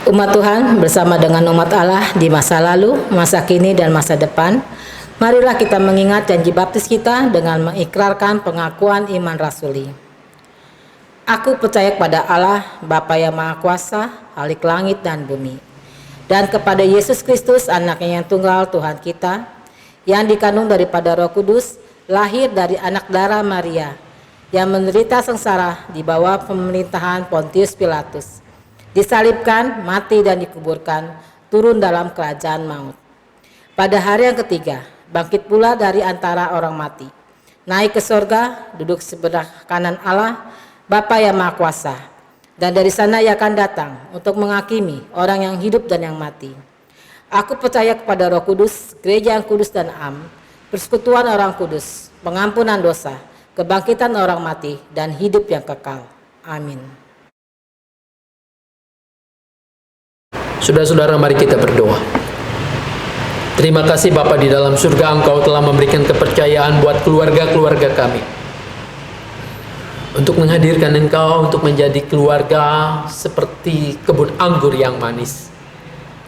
Umat Tuhan bersama dengan umat Allah di masa lalu, masa kini, dan masa depan, marilah kita mengingat janji baptis kita dengan mengikrarkan pengakuan iman rasuli. Aku percaya kepada Allah, Bapa yang Maha Kuasa, Khalik langit dan bumi, dan kepada Yesus Kristus, Anaknya yang tunggal Tuhan kita, yang dikandung daripada Roh Kudus, lahir dari anak darah Maria, yang menderita sengsara di bawah pemerintahan Pontius Pilatus, disalibkan, mati dan dikuburkan, turun dalam kerajaan maut. Pada hari yang ketiga, bangkit pula dari antara orang mati, naik ke sorga, duduk sebelah kanan Allah, Bapa yang Maha Kuasa, dan dari sana Ia akan datang untuk menghakimi orang yang hidup dan yang mati. Aku percaya kepada Roh Kudus, gereja yang kudus dan am, persekutuan orang kudus, pengampunan dosa, kebangkitan orang mati, dan hidup yang kekal. Amin. Saudara-saudara, mari kita berdoa. Terima kasih Bapa di dalam surga, Engkau telah memberikan kepercayaan buat keluarga-keluarga kami, untuk menghadirkan Engkau untuk menjadi keluarga seperti kebun anggur yang manis.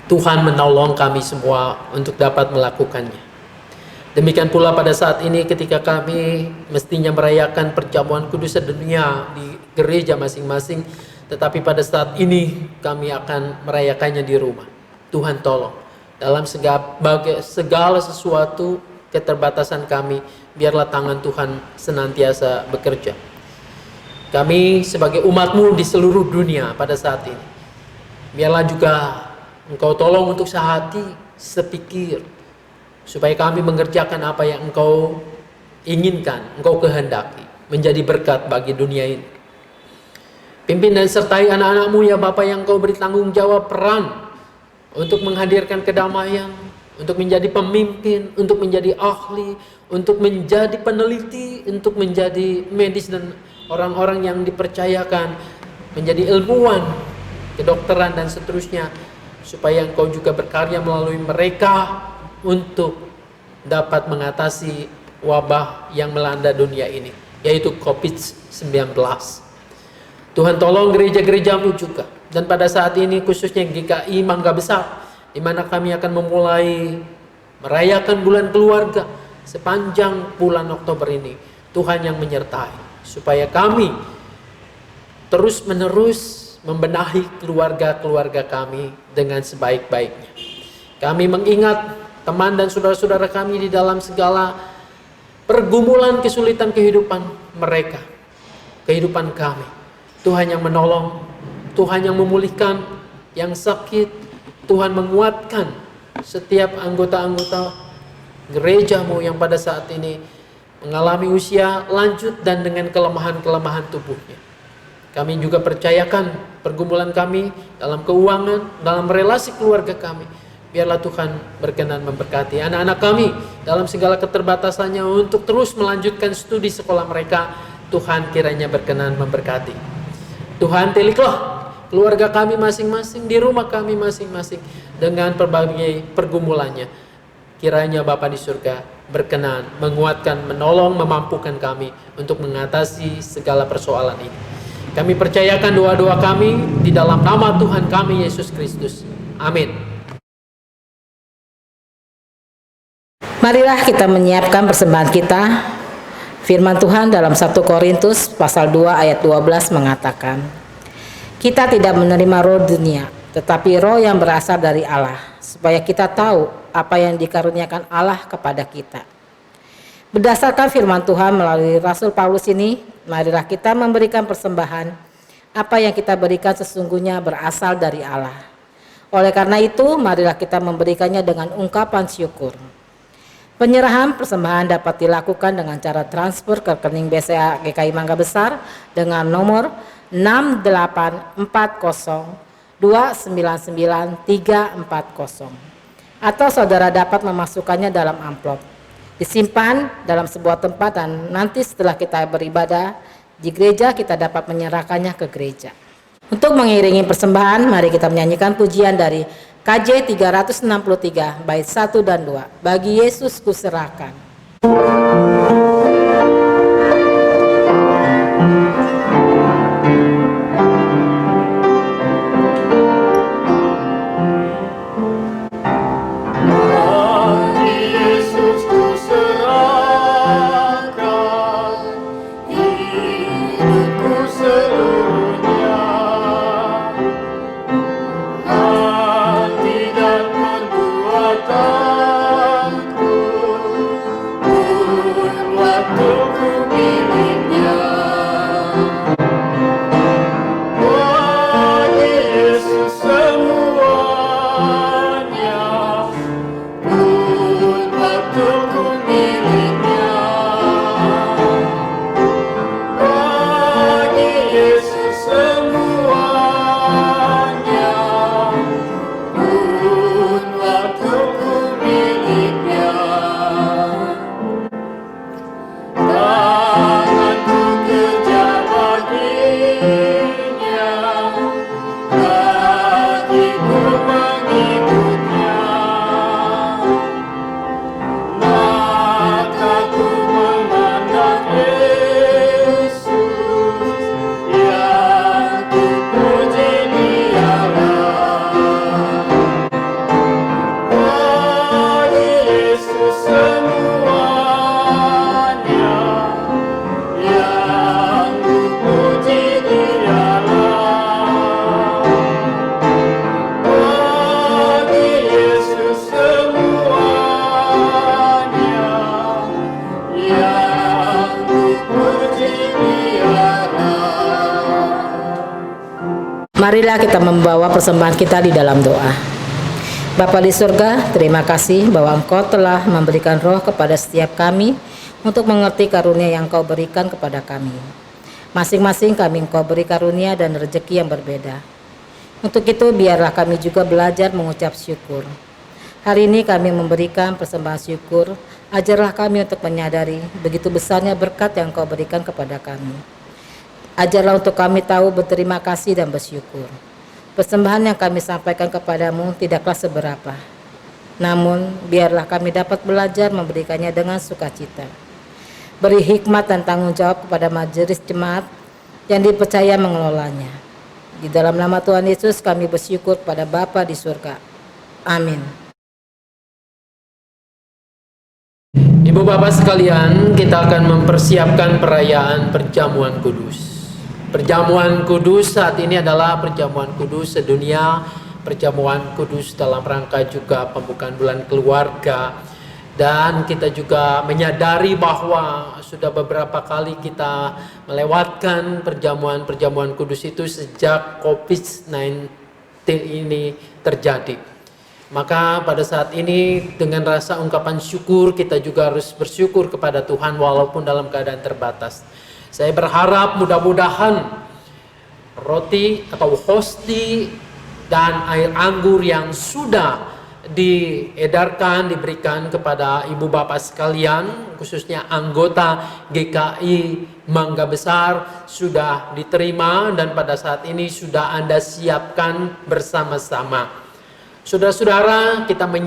Tuhan menolong kami semua untuk dapat melakukannya. Demikian pula pada saat ini ketika kami mestinya merayakan perjamuan kudus sedunia di gereja masing-masing, tetapi pada saat ini kami akan merayakannya di rumah. Tuhan tolong dalam segala sesuatu keterbatasan kami, biarlah tangan Tuhan senantiasa bekerja. Kami sebagai umat-Mu di seluruh dunia pada saat ini, biarlah juga Engkau tolong untuk sehati, sepikir, supaya kami mengerjakan apa yang Engkau inginkan, Engkau kehendaki, menjadi berkat bagi dunia ini. Pimpin dan sertai anak-anak-Mu ya Bapa, yang Engkau beri tanggung jawab peran untuk menghadirkan kedamaian, untuk menjadi pemimpin, untuk menjadi ahli, untuk menjadi peneliti, untuk menjadi medis dan orang-orang yang dipercayakan menjadi ilmuwan, kedokteran dan seterusnya, supaya Engkau juga berkarya melalui mereka untuk dapat mengatasi wabah yang melanda dunia ini, yaitu COVID-19. Tuhan tolong gereja-gereja-Mu juga. Dan pada saat ini khususnya GKI Mangga Besar, di mana kami akan memulai merayakan bulan keluarga sepanjang bulan Oktober ini. Tuhan yang menyertai, supaya kami terus-menerus membenahi keluarga-keluarga kami dengan sebaik-baiknya. Kami mengingat teman dan saudara-saudara kami di dalam segala pergumulan kesulitan kehidupan mereka, kehidupan kami. Tuhan yang menolong, Tuhan yang memulihkan yang sakit, Tuhan menguatkan setiap anggota-anggota gerejamu yang pada saat ini mengalami usia lanjut dan dengan kelemahan-kelemahan tubuhnya. Kami juga percayakan pergumulan kami dalam keuangan, dalam relasi keluarga kami. Biarlah Tuhan berkenan memberkati anak-anak kami dalam segala keterbatasannya untuk terus melanjutkan studi sekolah mereka. Tuhan kiranya berkenan memberkati. Tuhan, tiliklah keluarga kami masing-masing, di rumah kami masing-masing dengan berbagai pergumulannya. Kiranya Bapa di surga berkenan menguatkan, menolong, memampukan kami untuk mengatasi segala persoalan ini. Kami percayakan doa-doa kami di dalam nama Tuhan kami Yesus Kristus. Amin. Marilah kita menyiapkan persembahan kita. Firman Tuhan dalam 1 Korintus pasal 2 ayat 12 mengatakan, kita tidak menerima roh dunia, tetapi roh yang berasal dari Allah, supaya kita tahu apa yang dikaruniakan Allah kepada kita. Berdasarkan firman Tuhan melalui Rasul Paulus ini, marilah kita memberikan persembahan. Apa yang kita berikan sesungguhnya berasal dari Allah. Oleh karena itu, marilah kita memberikannya dengan ungkapan syukur. Penyerahan persembahan dapat dilakukan dengan cara transfer ke rekening BCA GKI Mangga Besar dengan nomor 68402999340, atau saudara dapat memasukkannya dalam amplop, disimpan dalam sebuah tempat, dan nanti setelah kita beribadah di gereja kita dapat menyerahkannya ke gereja. Untuk mengiringi persembahan, mari kita menyanyikan pujian dari KJ 363 bait 1 dan 2. Bagi Yesus kuserahkan. Marilah kita membawa persembahan kita di dalam doa. Bapa di surga, terima kasih bahwa Engkau telah memberikan roh kepada setiap kami untuk mengerti karunia yang Engkau berikan kepada kami. Masing-masing kami Engkau beri karunia dan rezeki yang berbeda. Untuk itu biarlah kami juga belajar mengucap syukur. Hari ini kami memberikan persembahan syukur. Ajarlah kami untuk menyadari begitu besarnya berkat yang Engkau berikan kepada kami. Ajarlah untuk kami tahu berterima kasih dan bersyukur. Persembahan yang kami sampaikan kepadamu tidaklah seberapa. Namun biarlah kami dapat belajar memberikannya dengan sukacita. Beri hikmat dan tanggung jawab kepada majelis jemaat yang dipercaya mengelolanya. Di dalam nama Tuhan Yesus kami bersyukur kepada Bapa di surga. Amin. Ibu Bapak sekalian, kita akan mempersiapkan perayaan perjamuan kudus. Perjamuan kudus saat ini adalah perjamuan kudus sedunia, perjamuan kudus dalam rangka juga pembukaan bulan keluarga. Dan kita juga menyadari bahwa sudah beberapa kali kita melewatkan perjamuan-perjamuan kudus itu sejak COVID-19 ini terjadi. Maka pada saat ini dengan rasa ungkapan syukur kita juga harus bersyukur kepada Tuhan walaupun dalam keadaan terbatas. Saya berharap mudah-mudahan roti atau hosti dan air anggur yang sudah diedarkan, diberikan kepada ibu bapak sekalian, khususnya anggota GKI Mangga Besar sudah diterima dan pada saat ini sudah Anda siapkan bersama-sama. Saudara-saudara, kami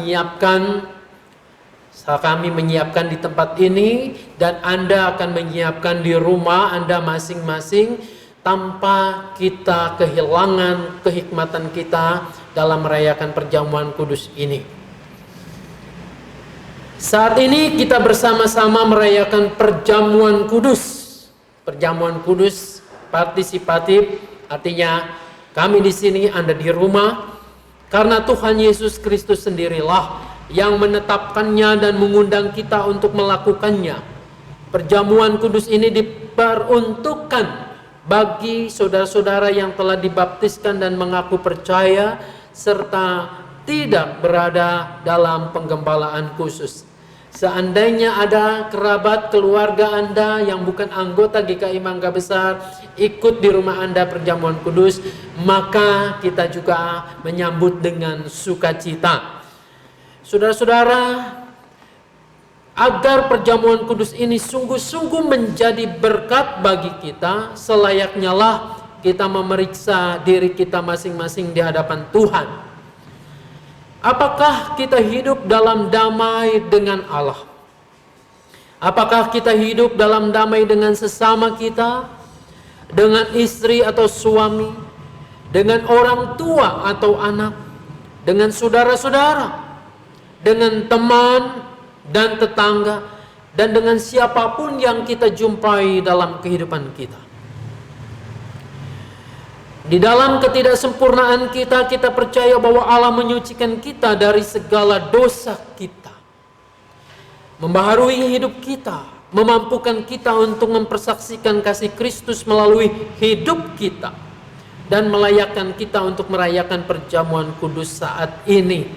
menyiapkan di tempat ini dan Anda akan menyiapkan di rumah Anda masing-masing tanpa kita kehilangan kehikmatan kita dalam merayakan perjamuan kudus ini. Saat ini kita bersama-sama merayakan perjamuan kudus. Perjamuan kudus partisipatif, artinya kami di sini, Anda di rumah, karena Tuhan Yesus Kristus sendirilah yang menetapkannya dan mengundang kita untuk melakukannya. Perjamuan kudus ini diperuntukkan bagi saudara-saudara yang telah dibaptiskan dan mengaku percaya serta tidak berada dalam penggembalaan khusus. Seandainya ada kerabat keluarga Anda yang bukan anggota GKI Mangga Besar ikut di rumah Anda perjamuan kudus, maka kita juga menyambut dengan sukacita. Saudara-saudara, agar perjamuan kudus ini sungguh-sungguh menjadi berkat bagi kita, selayaknya lah kita memeriksa diri kita masing-masing di hadapan Tuhan. Apakah kita hidup dalam damai dengan Allah? Apakah kita hidup dalam damai dengan sesama kita, dengan istri atau suami, dengan orang tua atau anak, dengan saudara-saudara, dengan teman dan tetangga, dan dengan siapapun yang kita jumpai dalam kehidupan kita? Di dalam ketidaksempurnaan kita, kita percaya bahwa Allah menyucikan kita dari segala dosa kita, membaharui hidup kita, memampukan kita untuk mempersaksikan kasih Kristus melalui hidup kita, dan melayakkan kita untuk merayakan perjamuan kudus saat ini.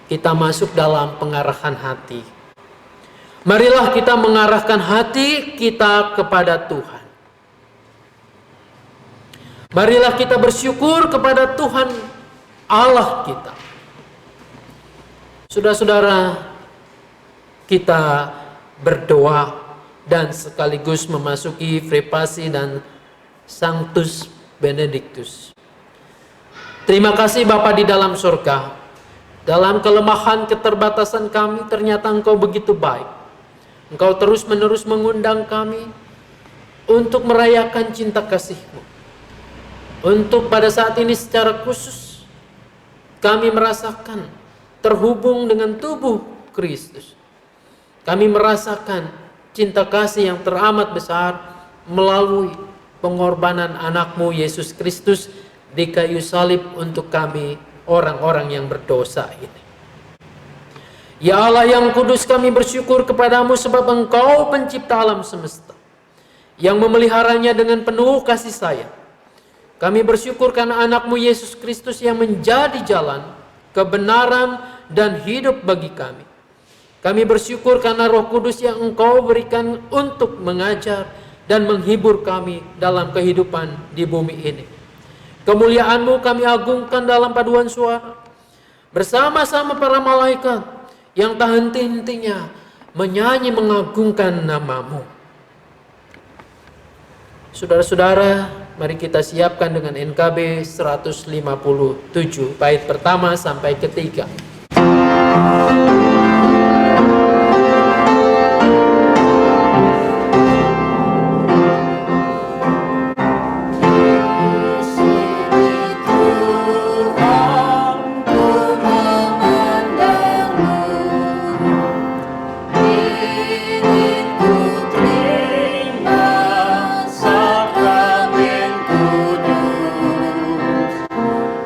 Kita masuk dalam pengarahan hati. Marilah kita mengarahkan hati kita kepada Tuhan. Marilah kita bersyukur kepada Tuhan Allah kita. Saudara-saudara, kita berdoa dan sekaligus memasuki frepasi dan Sanctus Benedictus. Terima kasih Bapa di dalam surga. Dalam kelemahan keterbatasan kami, ternyata Engkau begitu baik. Engkau terus-menerus mengundang kami untuk merayakan cinta kasih-Mu. Untuk pada saat ini secara khusus kami merasakan terhubung dengan tubuh Kristus. Kami merasakan cinta kasih yang teramat besar melalui pengorbanan anak-Mu Yesus Kristus di kayu salib untuk kami orang-orang yang berdosa ini. Ya Allah yang kudus, kami bersyukur kepadamu sebab Engkau pencipta alam semesta yang memeliharanya dengan penuh kasih sayang. Kami bersyukur karena anak-Mu Yesus Kristus yang menjadi jalan, kebenaran, dan hidup bagi kami. Kami bersyukur karena Roh Kudus yang Engkau berikan untuk mengajar dan menghibur kami dalam kehidupan di bumi ini. Kemuliaan-Mu kami agungkan dalam paduan suara bersama-sama para malaikat yang tak henti-hentinya menyanyi mengagungkan nama-Mu. Saudara-saudara, mari kita siapkan dengan NKB 157 bait pertama sampai ketiga.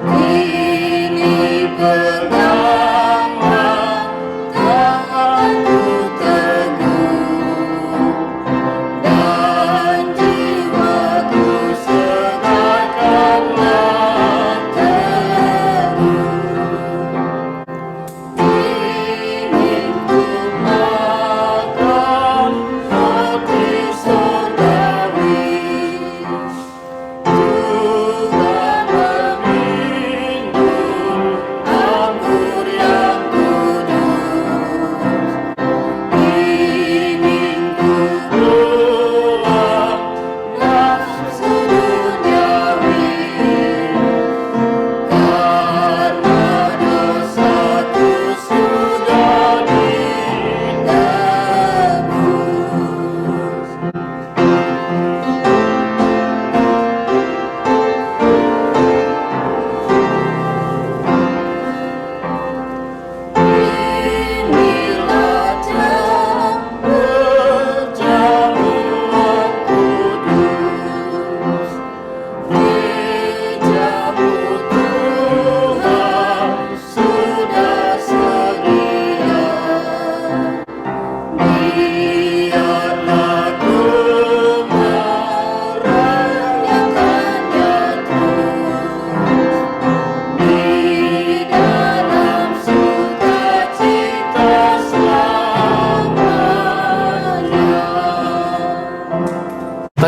Ini pegangan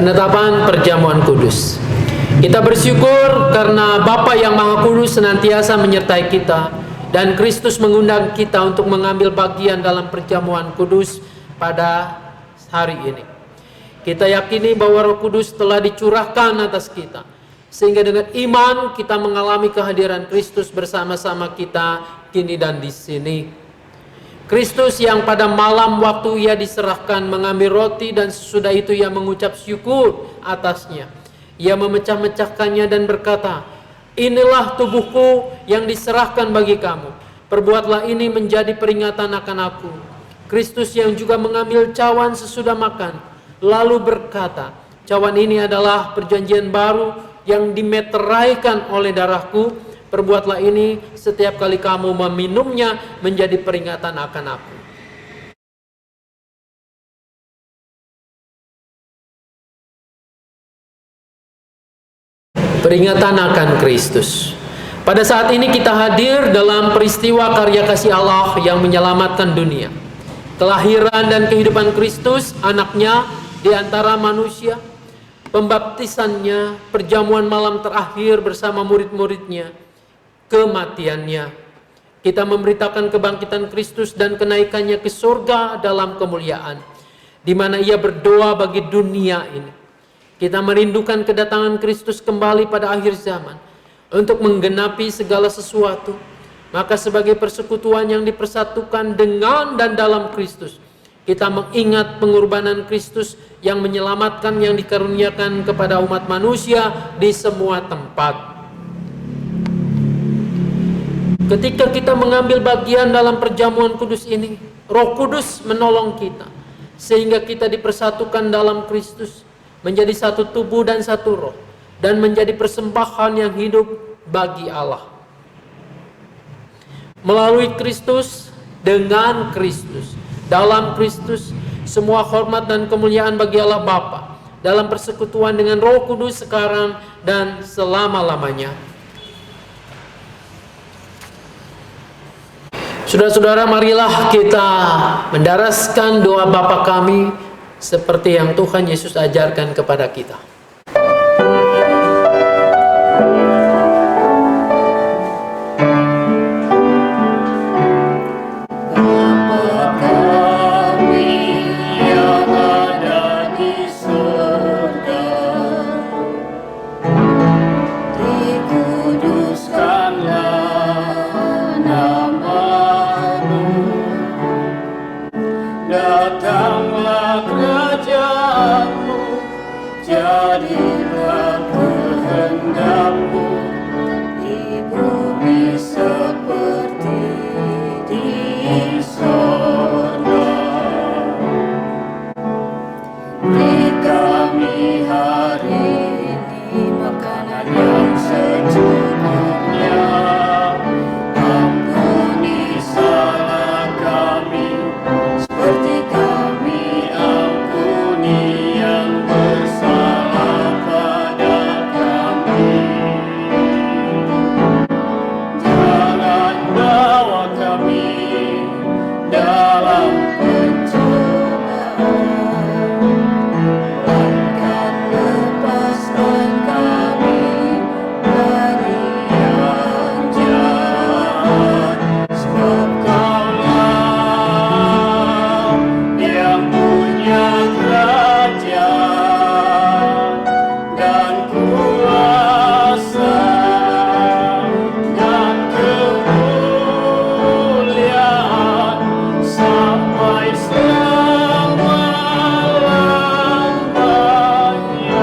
Penetapan perjamuan kudus. Kita bersyukur karena Bapa yang Maha Kudus senantiasa menyertai kita, dan Kristus mengundang kita untuk mengambil bagian dalam perjamuan kudus pada hari ini. Kita yakini bahwa Roh Kudus telah dicurahkan atas kita, sehingga dengan iman kita mengalami kehadiran Kristus bersama-sama kita kini dan di sini. Kristus yang pada malam waktu ia diserahkan mengambil roti, dan sesudah itu ia mengucap syukur atasnya. Ia memecah-mecahkannya dan berkata, "Inilah tubuhku yang diserahkan bagi kamu. Perbuatlah ini menjadi peringatan akan aku." Kristus yang juga mengambil cawan sesudah makan, lalu berkata, "Cawan ini adalah perjanjian baru yang dimeteraikan oleh darahku. Perbuatlah ini setiap kali kamu meminumnya menjadi peringatan akan aku." Peringatan akan Kristus. Pada saat ini kita hadir dalam peristiwa karya kasih Allah yang menyelamatkan dunia. Kelahiran dan kehidupan Kristus, anaknya di antara manusia, pembaptisannya, perjamuan malam terakhir bersama murid-muridnya, kematiannya. Kita memberitakan kebangkitan Kristus dan kenaikannya ke surga dalam kemuliaan, di mana ia berdoa bagi dunia ini. Kita merindukan kedatangan Kristus kembali pada akhir zaman untuk menggenapi segala sesuatu. Maka sebagai persekutuan yang dipersatukan dengan dan dalam Kristus, kita mengingat pengorbanan Kristus yang menyelamatkan, yang dikaruniakan kepada umat manusia di semua tempat. Ketika kita mengambil bagian dalam perjamuan kudus ini, Roh Kudus menolong kita sehingga kita dipersatukan dalam Kristus, menjadi satu tubuh dan satu roh, dan menjadi persembahan yang hidup bagi Allah. Melalui Kristus, dengan Kristus, dalam Kristus, semua hormat dan kemuliaan bagi Allah Bapa, dalam persekutuan dengan Roh Kudus sekarang dan selama-lamanya. Saudara-saudara, marilah kita mendaraskan doa Bapa kami seperti yang Tuhan Yesus ajarkan kepada kita. Datanglah kerajaanmu, jadilah kehendakmu di bumi seperti di sorga. Beri kami hari ini makanan yang secukupnya. Ampuni salah kami seperti kami ampuni yang bersalah pada kami. Jangan bawa kami dalam pencobaan, melainkan lepaskan kami dari yang jahat. Sebab Kaulah yang punya kerajaan dan kuasa dan kemuliaan sampai selama-lamanya. Amin.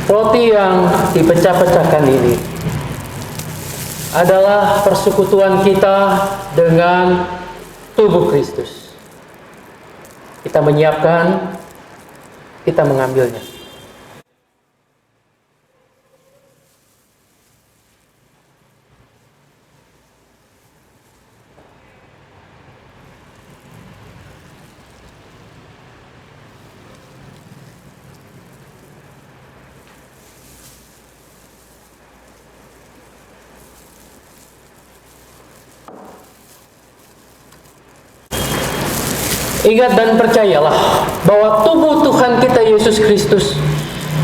Roti yang dipecah-pecahkan ini adalah persekutuan kita dengan tubuh Kristus. Kita menyiapkan, kita mengambilnya. Ingat dan percayalah bahwa tubuh Tuhan kita Yesus Kristus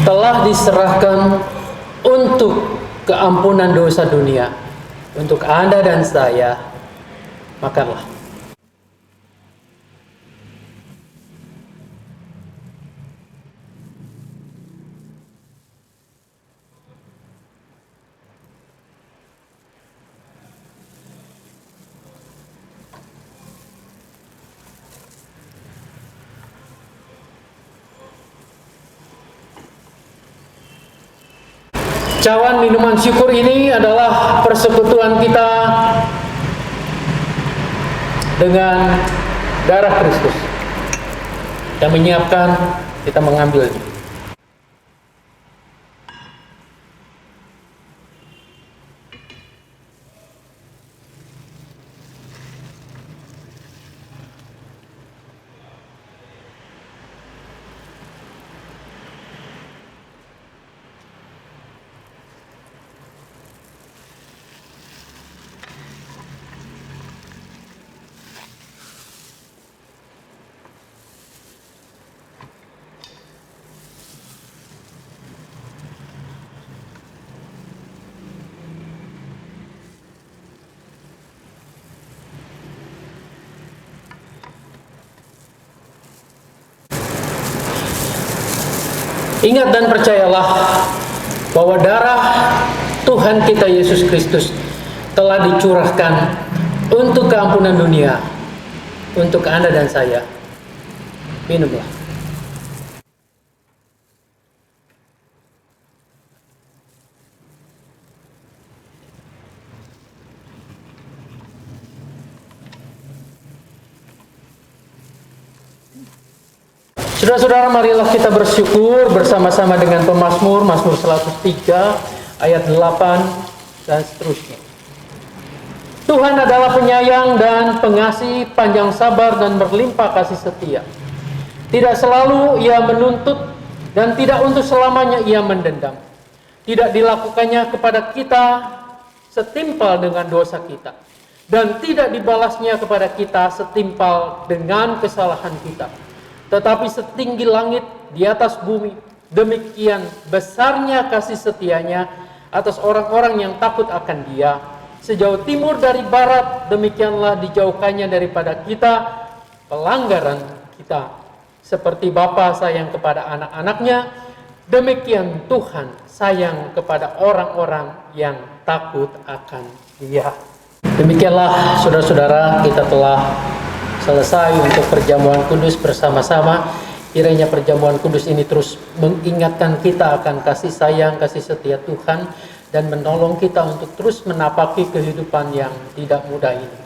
telah diserahkan untuk keampunan dosa dunia. Untuk Anda dan saya, makanlah. Cawan minuman syukur ini adalah persekutuan kita dengan darah Kristus. Kita menyiapkan, kita mengambilnya. Ingat dan percayalah bahwa darah Tuhan kita Yesus Kristus telah dicurahkan untuk keampunan dunia, untuk Anda dan saya. Minumlah. Saudara-saudara, marilah kita bersyukur bersama-sama dengan pemazmur, Mazmur 103 ayat 8 dan seterusnya. Tuhan adalah penyayang dan pengasih, panjang sabar dan berlimpah kasih setia. Tidak selalu ia menuntut dan tidak untuk selamanya ia mendendam. Tidak dilakukannya kepada kita setimpal dengan dosa kita, dan tidak dibalasnya kepada kita setimpal dengan kesalahan kita. Tetapi setinggi langit di atas bumi, demikian besarnya kasih setianya atas orang-orang yang takut akan Dia. Sejauh timur dari barat, demikianlah dijauhkannya daripada kita pelanggaran kita. Seperti Bapa sayang kepada anak-anaknya, demikian Tuhan sayang kepada orang-orang yang takut akan Dia. Demikianlah saudara-saudara, kita telah selesai untuk perjamuan kudus bersama-sama. Kiranya perjamuan kudus ini terus mengingatkan kita akan kasih sayang, kasih setia Tuhan, dan menolong kita untuk terus menapaki kehidupan yang tidak mudah ini.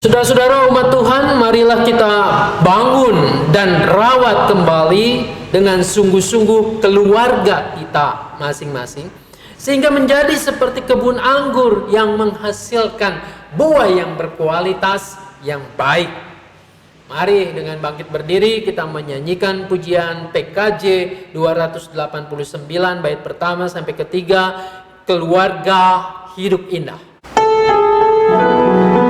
Saudara-saudara umat Tuhan, marilah kita bangun dan rawat kembali dengan sungguh-sungguh keluarga kita masing-masing, sehingga menjadi seperti kebun anggur yang menghasilkan buah yang berkualitas yang baik. Mari dengan bangkit berdiri kita menyanyikan pujian PKJ 289 bait pertama sampai ketiga, Keluarga Hidup Indah. Terima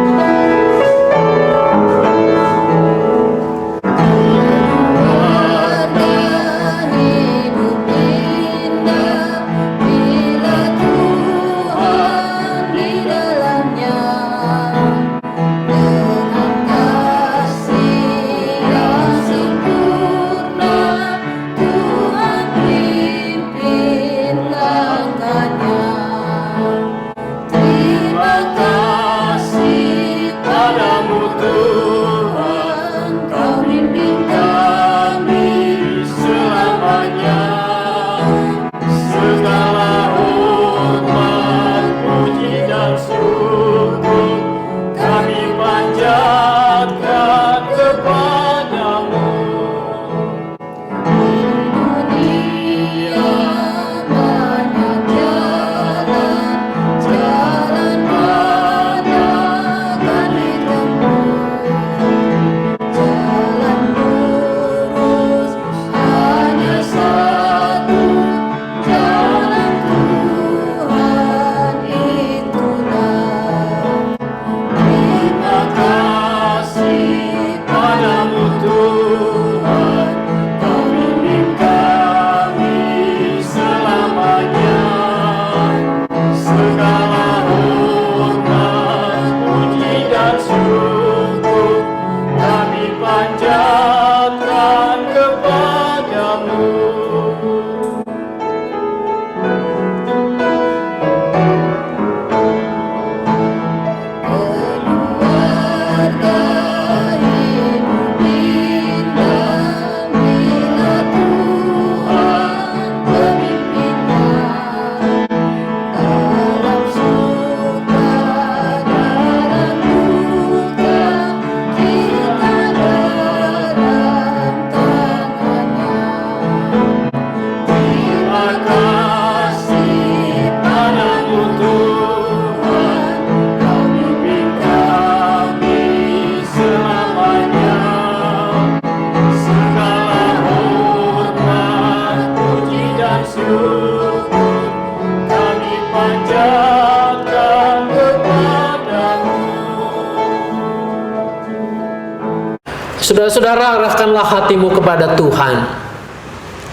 Saudara-saudara, arahkanlah hatimu kepada Tuhan.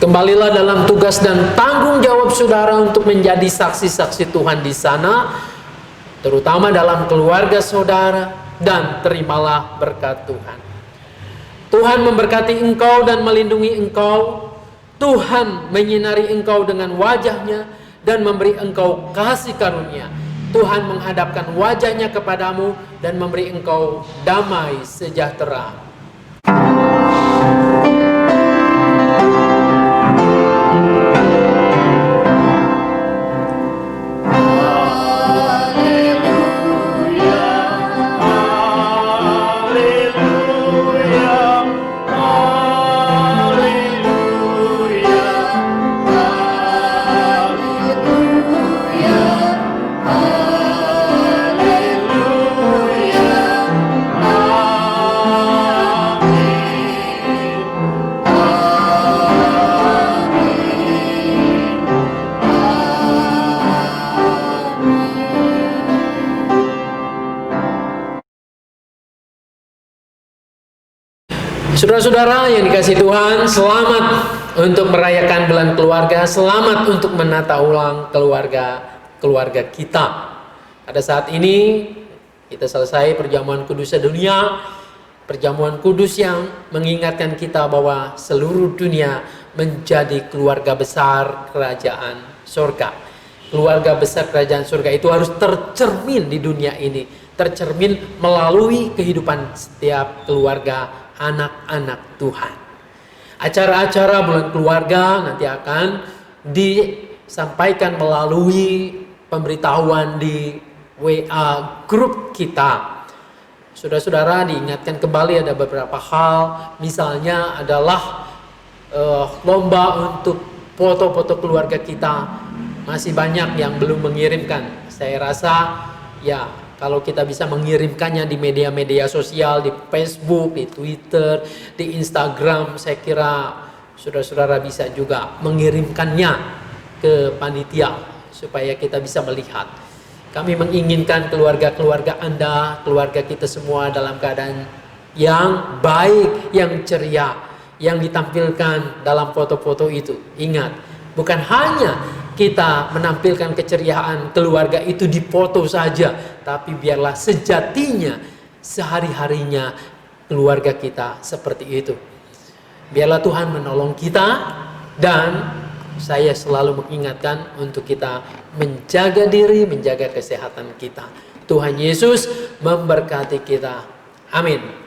Kembalilah dalam tugas dan tanggung jawab saudara untuk menjadi saksi-saksi Tuhan di sana, terutama dalam keluarga saudara, dan terimalah berkat Tuhan. Tuhan memberkati engkau dan melindungi engkau. Tuhan menyinari engkau dengan wajahnya dan memberi engkau kasih karunia. Tuhan menghadapkan wajahnya kepadamu dan memberi engkau damai sejahtera. Saudara-saudara yang dikasihi Tuhan, selamat untuk merayakan bulan keluarga, selamat untuk menata ulang keluarga kita. Pada saat ini kita selesai perjamuan kudus sedunia, perjamuan kudus yang mengingatkan kita bahwa seluruh dunia menjadi keluarga besar kerajaan surga. Keluarga besar kerajaan surga itu harus tercermin di dunia ini, tercermin melalui kehidupan setiap keluarga anak-anak Tuhan. Acara-acara bulan keluarga nanti akan disampaikan melalui pemberitahuan di WA grup kita. Saudara-saudara, diingatkan kembali ada beberapa hal, misalnya adalah lomba untuk foto-foto keluarga kita. Masih banyak yang belum mengirimkan. Saya rasa ya, kalau kita bisa mengirimkannya di media-media sosial, di Facebook, di Twitter, di Instagram, saya kira saudara-saudara bisa juga mengirimkannya ke panitia supaya kita bisa melihat. Kami menginginkan keluarga-keluarga Anda, keluarga kita semua dalam keadaan yang baik, yang ceria, yang ditampilkan dalam foto-foto itu. Ingat, bukan hanya kita menampilkan keceriaan keluarga itu di foto saja, tapi biarlah sejatinya sehari-harinya keluarga kita seperti itu. Biarlah Tuhan menolong kita, dan saya selalu mengingatkan untuk kita menjaga diri, menjaga kesehatan kita. Tuhan Yesus memberkati kita. Amin.